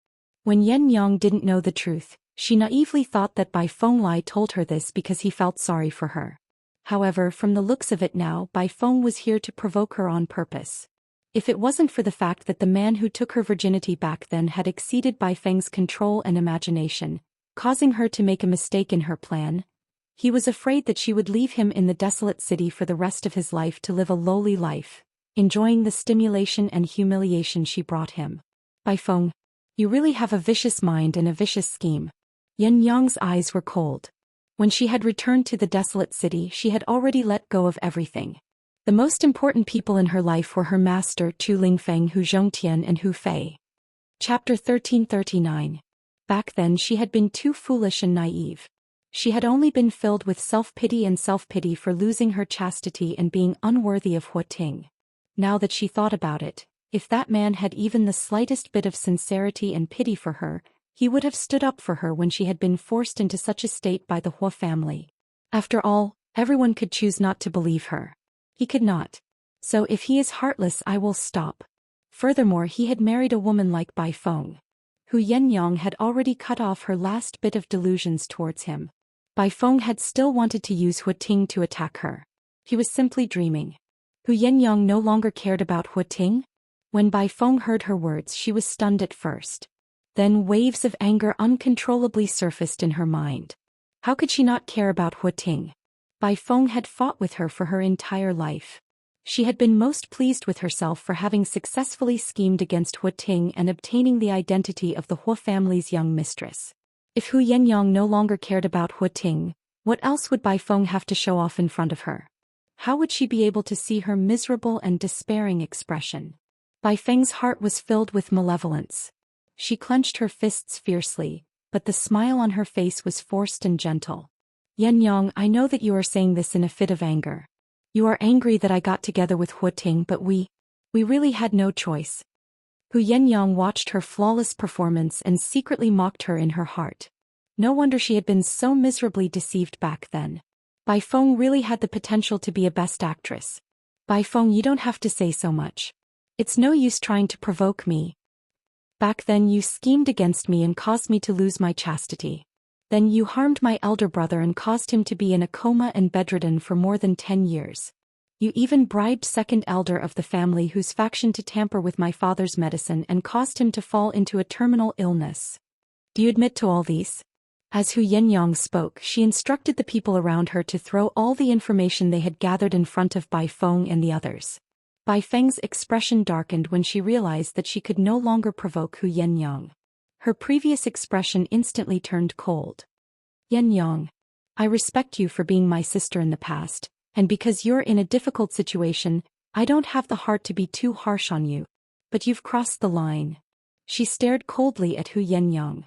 When Yan Yang didn't know the truth, she naively thought that Bai Feng Lai told her this because he felt sorry for her. However, from the looks of it now, Bai Feng was here to provoke her on purpose. If it wasn't for the fact that the man who took her virginity back then had exceeded Bai Feng's control and imagination, causing her to make a mistake in her plan, he was afraid that she would leave him in the desolate city for the rest of his life to live a lowly life, enjoying the stimulation and humiliation she brought him. Bai Feng, you really have a vicious mind and a vicious scheme. Yan Yang's eyes were cold. When she had returned to the desolate city, she had already let go of everything. The most important people in her life were her master Tu Lingfeng, Hu Zhongtian and Hu Fei. Chapter 1339. Back then she had been too foolish and naive. She had only been filled with self-pity for losing her chastity and being unworthy of Huating. Now that she thought about it, if that man had even the slightest bit of sincerity and pity for her, he would have stood up for her when she had been forced into such a state by the Hua family. After all, everyone could choose not to believe her. He could not. So if he is heartless, I will stop. Furthermore, he had married a woman like Bai Feng. Hu Yenyang had already cut off her last bit of delusions towards him. Bai Feng had still wanted to use Huating to attack her. He was simply dreaming. Hu Yenyang no longer cared about Huating? When Bai Feng heard her words, she was stunned at first. Then waves of anger uncontrollably surfaced in her mind. How could she not care about Huating? Bai Feng had fought with her for her entire life. She had been most pleased with herself for having successfully schemed against Huating and obtaining the identity of the Hua family's young mistress. If Hu Yenyang no longer cared about Huating, what else would Bai Feng have to show off in front of her? How would she be able to see her miserable and despairing expression? Bai Feng's heart was filled with malevolence. She clenched her fists fiercely, but the smile on her face was forced and gentle. Yenyang, I know that you are saying this in a fit of anger. You are angry that I got together with Huating, but we really had no choice. Hu Yenyang watched her flawless performance and secretly mocked her in her heart. No wonder she had been so miserably deceived back then. Bai Feng really had the potential to be a best actress. Bai Feng, you don't have to say so much. It's no use trying to provoke me. Back then you schemed against me and caused me to lose my chastity. Then you harmed my elder brother and caused him to be in a coma and bedridden for more than 10 years. You even bribed second elder of the family whose faction to tamper with my father's medicine and caused him to fall into a terminal illness. Do you admit to all these? As Hu Yenyang spoke, she instructed the people around her to throw all the information they had gathered in front of Bai Feng and the others. Bai Feng's expression darkened when she realized that she could no longer provoke Hu Yenyang. Her previous expression instantly turned cold. Yenyang, I respect you for being my sister in the past, and because you're in a difficult situation, I don't have the heart to be too harsh on you. But you've crossed the line. She stared coldly at Hu Yenyang.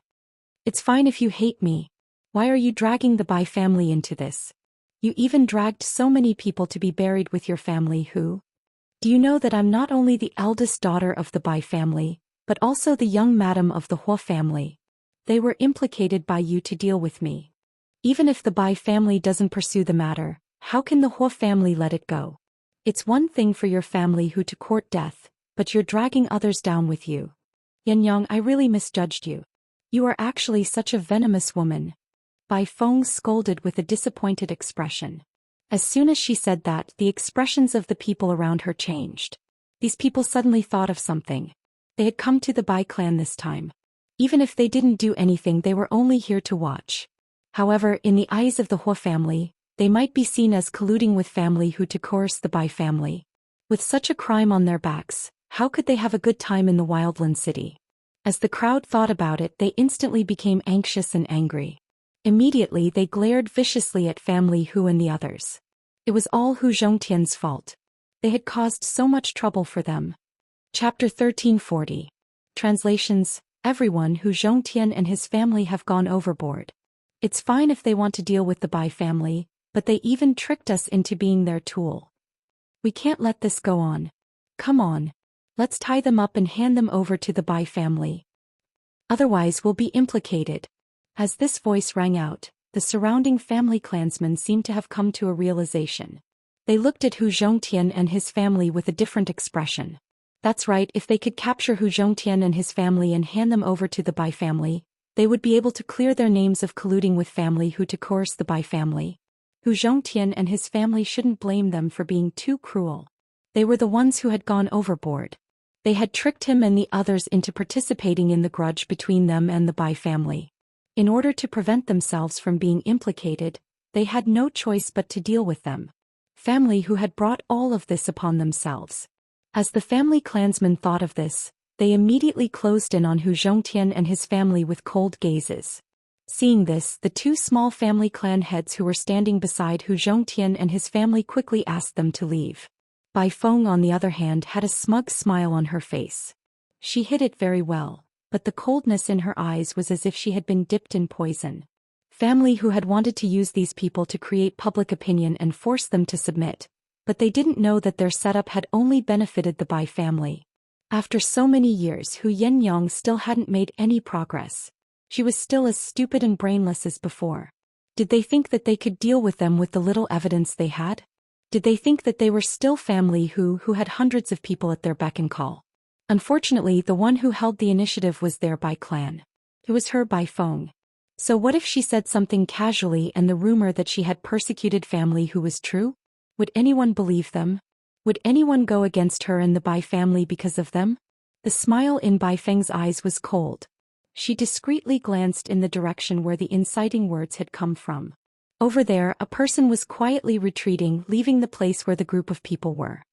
It's fine if you hate me. Why are you dragging the Bai family into this? You even dragged so many people to be buried with your family. Hu. Do you know that I'm not only the eldest daughter of the Bai family, but also the young madam of the Hua family? They were implicated by you to deal with me. Even if the Bai family doesn't pursue the matter, how can the Hua family let it go? It's one thing for your family who to court death, but you're dragging others down with you. Yenyang, I really misjudged you. You are actually such a venomous woman. Bai Feng scolded with a disappointed expression. As soon as she said that, the expressions of the people around her changed. These people suddenly thought of something. They had come to the Bai clan this time. Even if they didn't do anything, they were only here to watch. However, in the eyes of the Hua family, they might be seen as colluding with family who to coerce the Bai family. With such a crime on their backs, how could they have a good time in the wildland city? As the crowd thought about it, they instantly became anxious and angry. Immediately they glared viciously at family Hu and the others. It was all Hu Zhongtian's fault. They had caused so much trouble for them. Chapter 1340. Translations. Everyone Hu Zhongtian and his family have gone overboard. It's fine if they want to deal with the Bai family, but they even tricked us into being their tool. We can't let this go on. Come on. Let's tie them up and hand them over to the Bai family. Otherwise we'll be implicated. As this voice rang out, the surrounding family clansmen seemed to have come to a realization. They looked at Zhou Xian and his family with a different expression. That's right, if they could capture Zhou Xian and his family and hand them over to the Bai family, they would be able to clear their names of colluding with family who to coerce the Bai family. Zhou Xian and his family shouldn't blame them for being too cruel. They were the ones who had gone overboard. They had tricked him and the others into participating in the grudge between them and the Bai family. In order to prevent themselves from being implicated, they had no choice but to deal with them. Family who had brought all of this upon themselves. As the family clansmen thought of this, they immediately closed in on Zhou Xian and his family with cold gazes. Seeing this, the two small family clan heads who were standing beside Zhou Xian and his family quickly asked them to leave. Bai Feng, on the other hand, had a smug smile on her face. She hid it very well, but the coldness in her eyes was as if she had been dipped in poison. Family who had wanted to use these people to create public opinion and force them to submit, but they didn't know that their setup had only benefited the Bai family. After so many years, Hu Yenyang still hadn't made any progress. She was still as stupid and brainless as before. Did they think that they could deal with them with the little evidence they had? Did they think that they were still family who had hundreds of people at their beck and call? Unfortunately, the one who held the initiative was their Bai clan. It was her Bai Feng. So what if she said something casually and the rumor that she had persecuted family who was true? Would anyone believe them? Would anyone go against her and the Bai family because of them? The smile in Bai Feng's eyes was cold. She discreetly glanced in the direction where the inciting words had come from. Over there, a person was quietly retreating, leaving the place where the group of people were.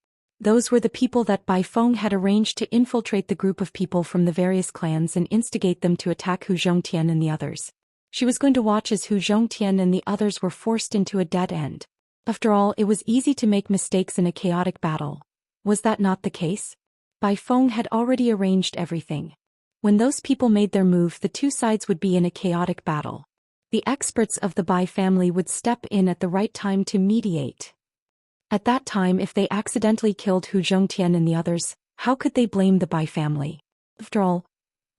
Those were the people that Bai Feng had arranged to infiltrate the group of people from the various clans and instigate them to attack Zhou Xian and the others. She was going to watch as Zhou Xian and the others were forced into a dead end. After all, it was easy to make mistakes in a chaotic battle. Was that not the case? Bai Feng had already arranged everything. When those people made their move, the two sides would be in a chaotic battle. The experts of the Bai family would step in at the right time to mediate. At that time, if they accidentally killed Zhou Xian and the others, how could they blame the Bai family? After all,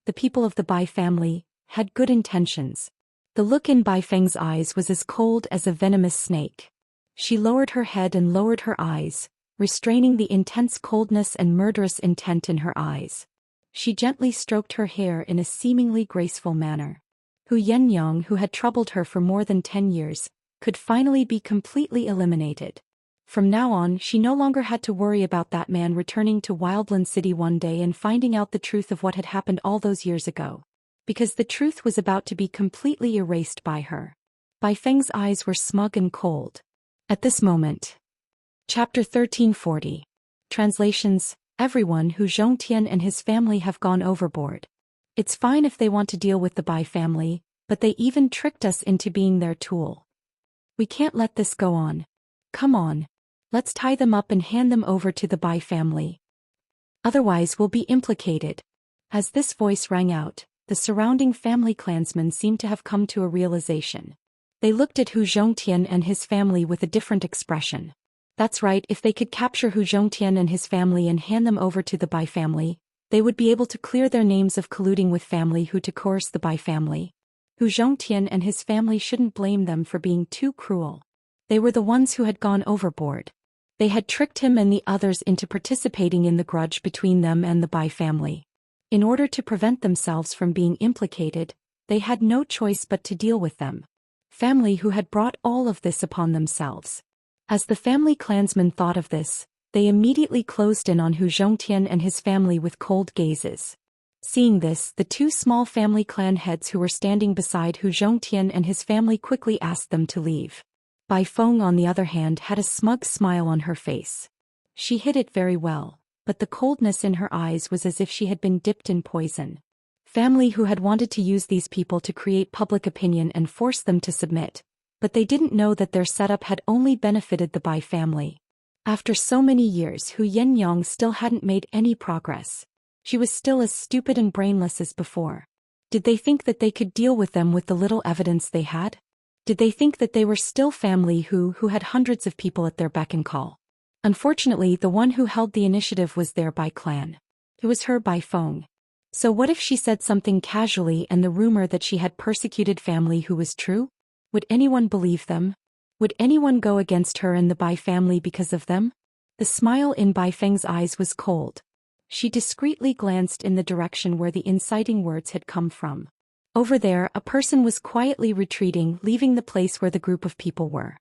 the people of the Bai family had good intentions. The look in Bai Feng's eyes was as cold as a venomous snake. She lowered her head and lowered her eyes, restraining the intense coldness and murderous intent in her eyes. She gently stroked her hair in a seemingly graceful manner. Hu Yenyang, who had troubled her for more than 10 years, could finally be completely eliminated. From now on, she no longer had to worry about that man returning to Wildland City one day and finding out the truth of what had happened all those years ago. Because the truth was about to be completely erased by her. Bai Feng's eyes were smug and cold. At this moment. Chapter 1340. Translations. Everyone Zhou Xian and his family have gone overboard. It's fine if they want to deal with the Bai family, but they even tricked us into being their tool. We can't let this go on. Come on. Let's tie them up and hand them over to the Bai family. Otherwise we'll be implicated. As this voice rang out, the surrounding family clansmen seemed to have come to a realization. They looked at Zhou Xian and his family with a different expression. That's right, if they could capture Zhou Xian and his family and hand them over to the Bai family, they would be able to clear their names of colluding with family who to coerce the Bai family. Zhou Xian and his family shouldn't blame them for being too cruel. They were the ones who had gone overboard. They had tricked him and the others into participating in the grudge between them and the Bai family. In order to prevent themselves from being implicated, they had no choice but to deal with them. Family who had brought all of this upon themselves. As the family clansmen thought of this, they immediately closed in on Zhou Xian and his family with cold gazes. Seeing this, the two small family clan heads who were standing beside Zhou Xian and his family quickly asked them to leave. Bai Feng, on the other hand, had a smug smile on her face. She hid it very well, but the coldness in her eyes was as if she had been dipped in poison. Family who had wanted to use these people to create public opinion and force them to submit, but they didn't know that their setup had only benefited the Bai family. After so many years, Hu Yenyang still hadn't made any progress. She was still as stupid and brainless as before. Did they think that they could deal with them with the little evidence they had? Did they think that they were still family who had hundreds of people at their beck and call? Unfortunately, the one who held the initiative was their Bai clan. It was her Bai Feng. So what if she said something casually and the rumor that she had persecuted family who was true? Would anyone believe them? Would anyone go against her and the Bai family because of them? The smile in Bai Feng's eyes was cold. She discreetly glanced in the direction where the inciting words had come from. Over there, a person was quietly retreating, leaving the place where the group of people were.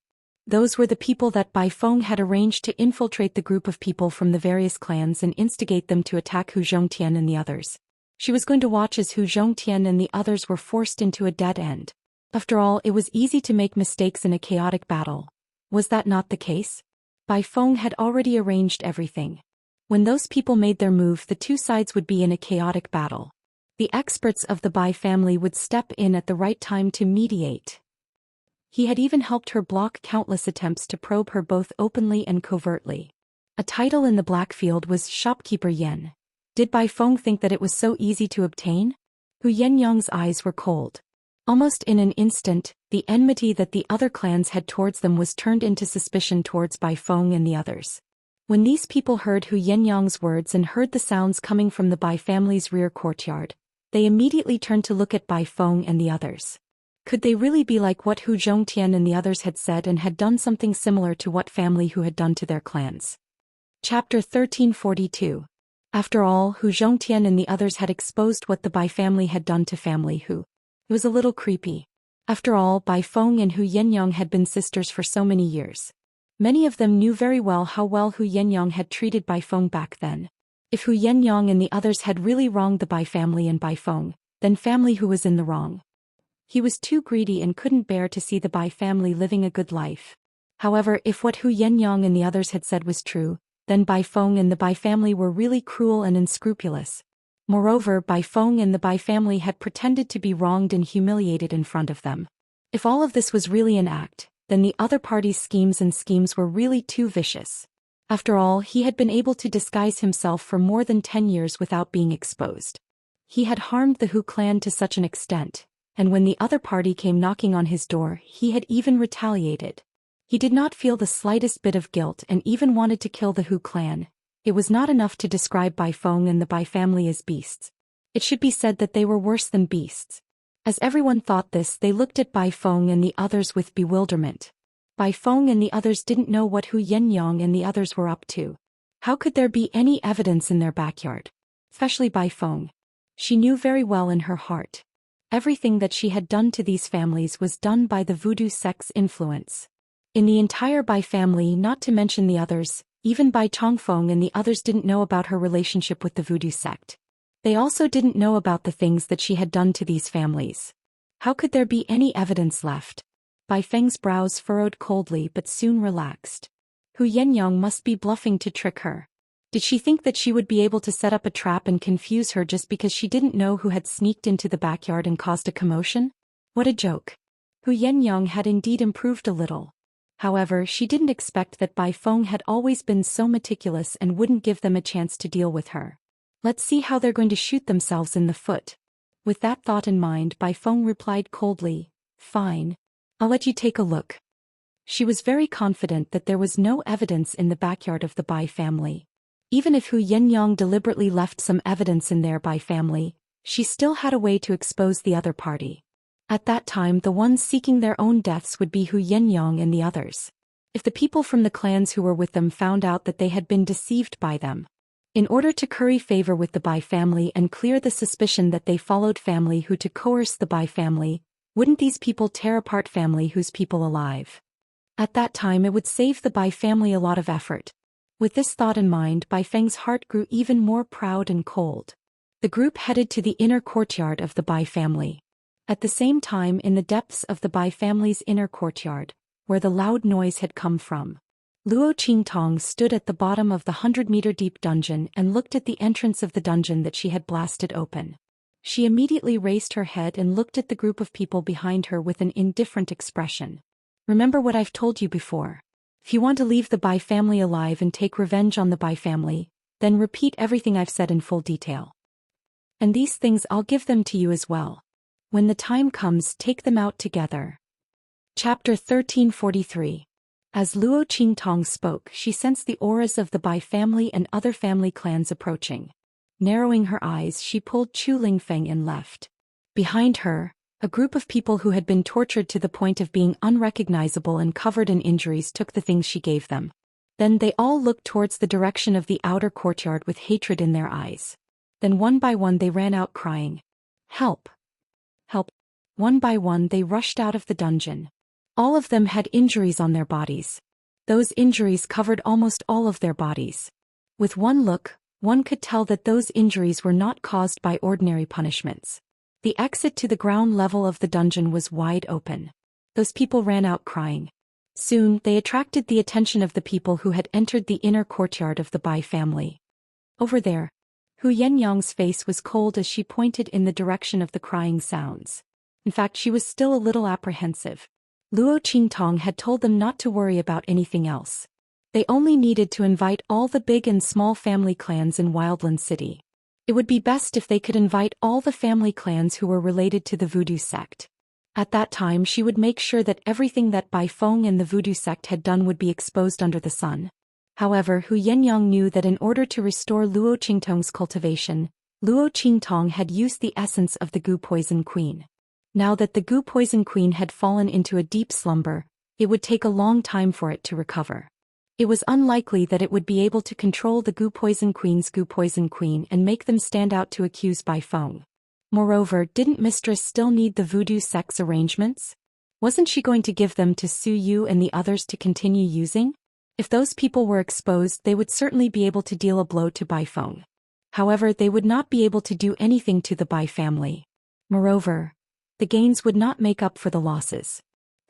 Those were the people that Bai Feng had arranged to infiltrate the group of people from the various clans and instigate them to attack Hu Zhongtian and the others. She was going to watch as Hu Zhongtian and the others were forced into a dead end. After all, it was easy to make mistakes in a chaotic battle. Was that not the case? Bai Feng had already arranged everything. When those people made their move, the two sides would be in a chaotic battle. The experts of the Bai family would step in at the right time to mediate. He had even helped her block countless attempts to probe her both openly and covertly. A title in the Blackfield was Shopkeeper Yen. Did Bai Feng think that it was so easy to obtain? Hu Yenyang's eyes were cold. Almost in an instant, the enmity that the other clans had towards them was turned into suspicion towards Bai Feng and the others. When these people heard Hu Yenyang's words and heard the sounds coming from the Bai family's rear courtyard, they immediately turned to look at Bai Feng and the others. Could they really be like what Hu Zhongtian and the others had said and had done something similar to what family Hu had done to their clans? Chapter 1342. After all, Hu Zhongtian and the others had exposed what the Bai family had done to family Hu. It was a little creepy. After all, Bai Feng and Hu Yenyang had been sisters for so many years. Many of them knew very well how well Hu Yenyang had treated Bai Feng back then. If Hu Yenyang and the others had really wronged the Bai family and Bai Feng, then family Hu was in the wrong. He was too greedy and couldn't bear to see the Bai family living a good life. However, if what Hu Yenyang and the others had said was true, then Bai Feng and the Bai family were really cruel and unscrupulous. Moreover, Bai Feng and the Bai family had pretended to be wronged and humiliated in front of them. If all of this was really an act, then the other party's schemes were really too vicious. After all, he had been able to disguise himself for more than 10 years without being exposed. He had harmed the Hu clan to such an extent, and when the other party came knocking on his door, he had even retaliated. He did not feel the slightest bit of guilt and even wanted to kill the Hu clan. It was not enough to describe Bai Feng and the Bai family as beasts. It should be said that they were worse than beasts. As everyone thought this, they looked at Bai Feng and the others with bewilderment. Bai Feng and the others didn't know what Hu Yenyang and the others were up to. How could there be any evidence in their backyard? Especially Bai Feng. She knew very well in her heart. Everything that she had done to these families was done by the voodoo sect's influence. In the entire Bai family, not to mention the others, even Bai Chongfeng and the others didn't know about her relationship with the voodoo sect. They also didn't know about the things that she had done to these families. How could there be any evidence left? Bai Feng's brows furrowed coldly but soon relaxed. Hu Yenyang must be bluffing to trick her. Did she think that she would be able to set up a trap and confuse her just because she didn't know who had sneaked into the backyard and caused a commotion? What a joke. Hu Yenyang had indeed improved a little. However, she didn't expect that Bai Feng had always been so meticulous and wouldn't give them a chance to deal with her. Let's see how they're going to shoot themselves in the foot. With that thought in mind, Bai Feng replied coldly, "Fine. I'll let you take a look." She was very confident that there was no evidence in the backyard of the Bai family. Even if Hu Yenyang deliberately left some evidence in their Bai family, she still had a way to expose the other party. At that time, the ones seeking their own deaths would be Hu Yenyang and the others. If the people from the clans who were with them found out that they had been deceived by them, in order to curry favor with the Bai family and clear the suspicion that they followed family Hu to coerce the Bai family, wouldn't these people tear apart family Hu's people alive? At that time, it would save the Bai family a lot of effort. With this thought in mind, Bai Feng's heart grew even more proud and cold. The group headed to the inner courtyard of the Bai family. At the same time, in the depths of the Bai family's inner courtyard, where the loud noise had come from, Luo Qingtong stood at the bottom of the 100-meter-deep dungeon and looked at the entrance of the dungeon that she had blasted open. She immediately raised her head and looked at the group of people behind her with an indifferent expression. Remember what I've told you before. If you want to leave the Bai family alive and take revenge on the Bai family, then repeat everything I've said in full detail. And these things I'll give them to you as well. When the time comes, take them out together. Chapter 1343. As Luo Qingtong spoke, she sensed the auras of the Bai family and other family clans approaching. Narrowing her eyes, she pulled Chu Lingfeng and left. Behind her, a group of people who had been tortured to the point of being unrecognizable and covered in injuries took the things she gave them. Then they all looked towards the direction of the outer courtyard with hatred in their eyes. Then one by one they ran out crying, "Help! Help!" One by one they rushed out of the dungeon. All of them had injuries on their bodies. Those injuries covered almost all of their bodies. With one look, one could tell that those injuries were not caused by ordinary punishments. The exit to the ground level of the dungeon was wide open. Those people ran out crying. Soon, they attracted the attention of the people who had entered the inner courtyard of the Bai family. Over there, Hu Yenyang's face was cold as she pointed in the direction of the crying sounds. In fact, she was still a little apprehensive. Luo Qingtong had told them not to worry about anything else. They only needed to invite all the big and small family clans in Wildland City. It would be best if they could invite all the family clans who were related to the voodoo sect. At that time she would make sure that everything that Bai Feng and the voodoo sect had done would be exposed under the sun. However, Hu Yenyang knew that in order to restore Luo Qingtong's cultivation, Luo Qingtong had used the essence of the Gu Poison Queen. Now that the Gu Poison Queen had fallen into a deep slumber, it would take a long time for it to recover. It was unlikely that it would be able to control the Gu Poison Queen's Gu Poison Queen and make them stand out to accuse Bai Feng. Moreover, didn't Mistress still need the voodoo sect's arrangements? Wasn't she going to give them to Su Yu and the others to continue using? If those people were exposed, they would certainly be able to deal a blow to Bai Feng. However, they would not be able to do anything to the Bai family. Moreover, the gains would not make up for the losses.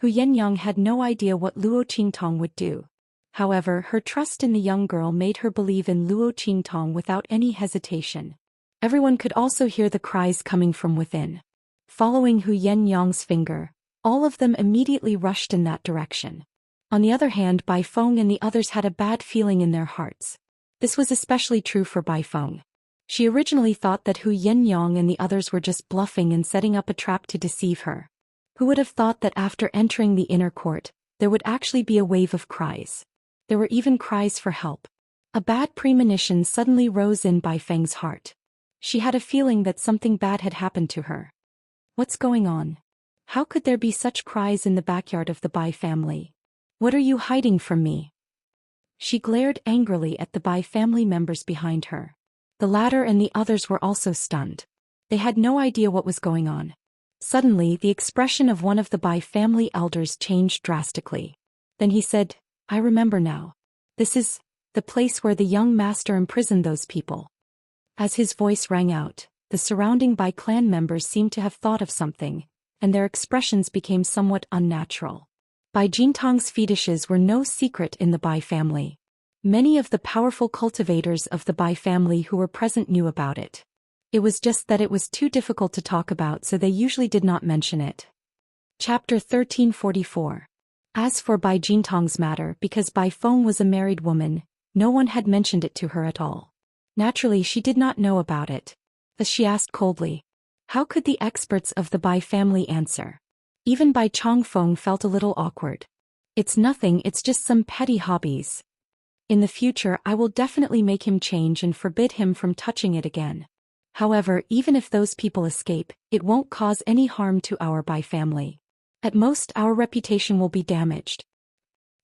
Hu Yenyang had no idea what Luo Qingtong would do. However, her trust in the young girl made her believe in Luo Qingtong without any hesitation. Everyone could also hear the cries coming from within. Following Hu Yenyang's finger, all of them immediately rushed in that direction. On the other hand, Bai Feng and the others had a bad feeling in their hearts. This was especially true for Bai Feng. She originally thought that Hu Yenyang and the others were just bluffing and setting up a trap to deceive her. Who would have thought that after entering the inner court, there would actually be a wave of cries? There were even cries for help. A bad premonition suddenly rose in Bai Feng's heart. She had a feeling that something bad had happened to her. What's going on? How could there be such cries in the backyard of the Bai family? What are you hiding from me? She glared angrily at the Bai family members behind her. The latter and the others were also stunned. They had no idea what was going on. Suddenly, the expression of one of the Bai family elders changed drastically. Then he said, "I remember now. This is the place where the young master imprisoned those people." As his voice rang out, the surrounding Bai clan members seemed to have thought of something, and their expressions became somewhat unnatural. Bai Jintong's fetishes were no secret in the Bai family. Many of the powerful cultivators of the Bai family who were present knew about it. It was just that it was too difficult to talk about, so they usually did not mention it. Chapter 1344. As for Bai Jintong's matter, because Bai Feng was a married woman, no one had mentioned it to her at all. Naturally, she did not know about it. As she asked coldly, how could the experts of the Bai family answer? Even Bai Chongfeng felt a little awkward. It's nothing, it's just some petty hobbies. In the future, I will definitely make him change and forbid him from touching it again. However, even if those people escape, it won't cause any harm to our Bai family. At most, our reputation will be damaged.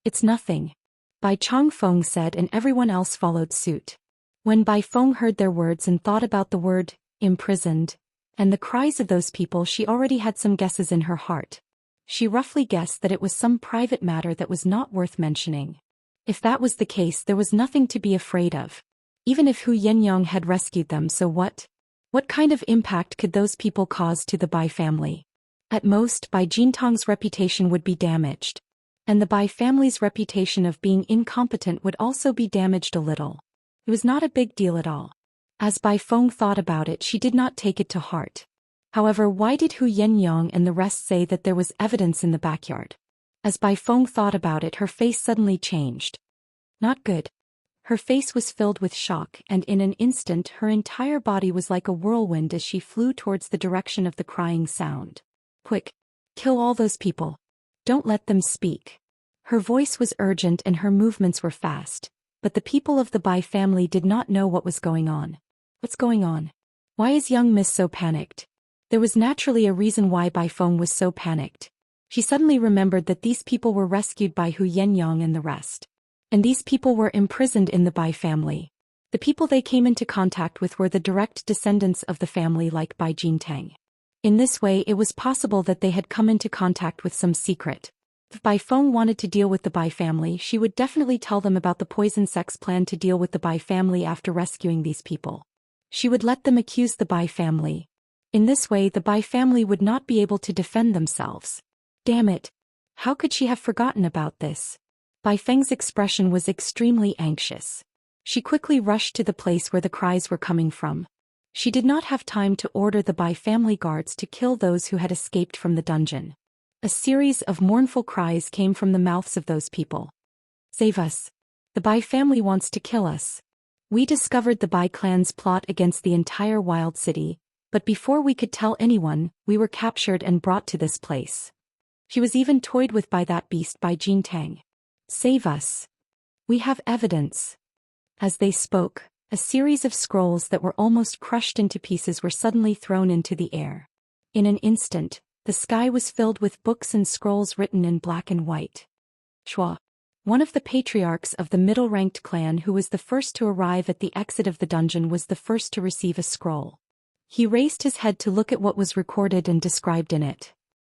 It's nothing, Bai Chongfeng said, and everyone else followed suit. When Bai Feng heard their words and thought about the word, imprisoned, and the cries of those people, she already had some guesses in her heart. She roughly guessed that it was some private matter that was not worth mentioning. If that was the case, there was nothing to be afraid of. Even if Hu Yenyang had rescued them, so what? What kind of impact could those people cause to the Bai family? At most, Bai Jintong's reputation would be damaged. And the Bai family's reputation of being incompetent would also be damaged a little. It was not a big deal at all. As Bai Feng thought about it, she did not take it to heart. However, why did Hu Yenyang and the rest say that there was evidence in the backyard? As Bai Feng thought about it, her face suddenly changed. Not good. Her face was filled with shock, and in an instant her entire body was like a whirlwind as she flew towards the direction of the crying sound. Quick! Kill all those people. Don't let them speak. Her voice was urgent and her movements were fast, but the people of the Bai family did not know what was going on. What's going on? Why is young Miss so panicked? There was naturally a reason why Bai Feng was so panicked. She suddenly remembered that these people were rescued by Hu Yenyang and the rest. And these people were imprisoned in the Bai family. The people they came into contact with were the direct descendants of the family like Bai Jintang. In this way it was possible that they had come into contact with some secret. If Bai Feng wanted to deal with the Bai family, she would definitely tell them about the poison sect's plan to deal with the Bai family after rescuing these people. She would let them accuse the Bai family. In this way the Bai family would not be able to defend themselves. Damn it! How could she have forgotten about this? Bai Feng's expression was extremely anxious. She quickly rushed to the place where the cries were coming from. She did not have time to order the Bai family guards to kill those who had escaped from the dungeon. A series of mournful cries came from the mouths of those people. Save us! The Bai family wants to kill us. We discovered the Bai clan's plot against the entire wild city, but before we could tell anyone, we were captured and brought to this place. She was even toyed with by that beast Bai Jintang. Save us! We have evidence. As they spoke, a series of scrolls that were almost crushed into pieces were suddenly thrown into the air. In an instant, the sky was filled with books and scrolls written in black and white. Chua, one of the patriarchs of the middle-ranked clan who was the first to arrive at the exit of the dungeon, was the first to receive a scroll. He raised his head to look at what was recorded and described in it.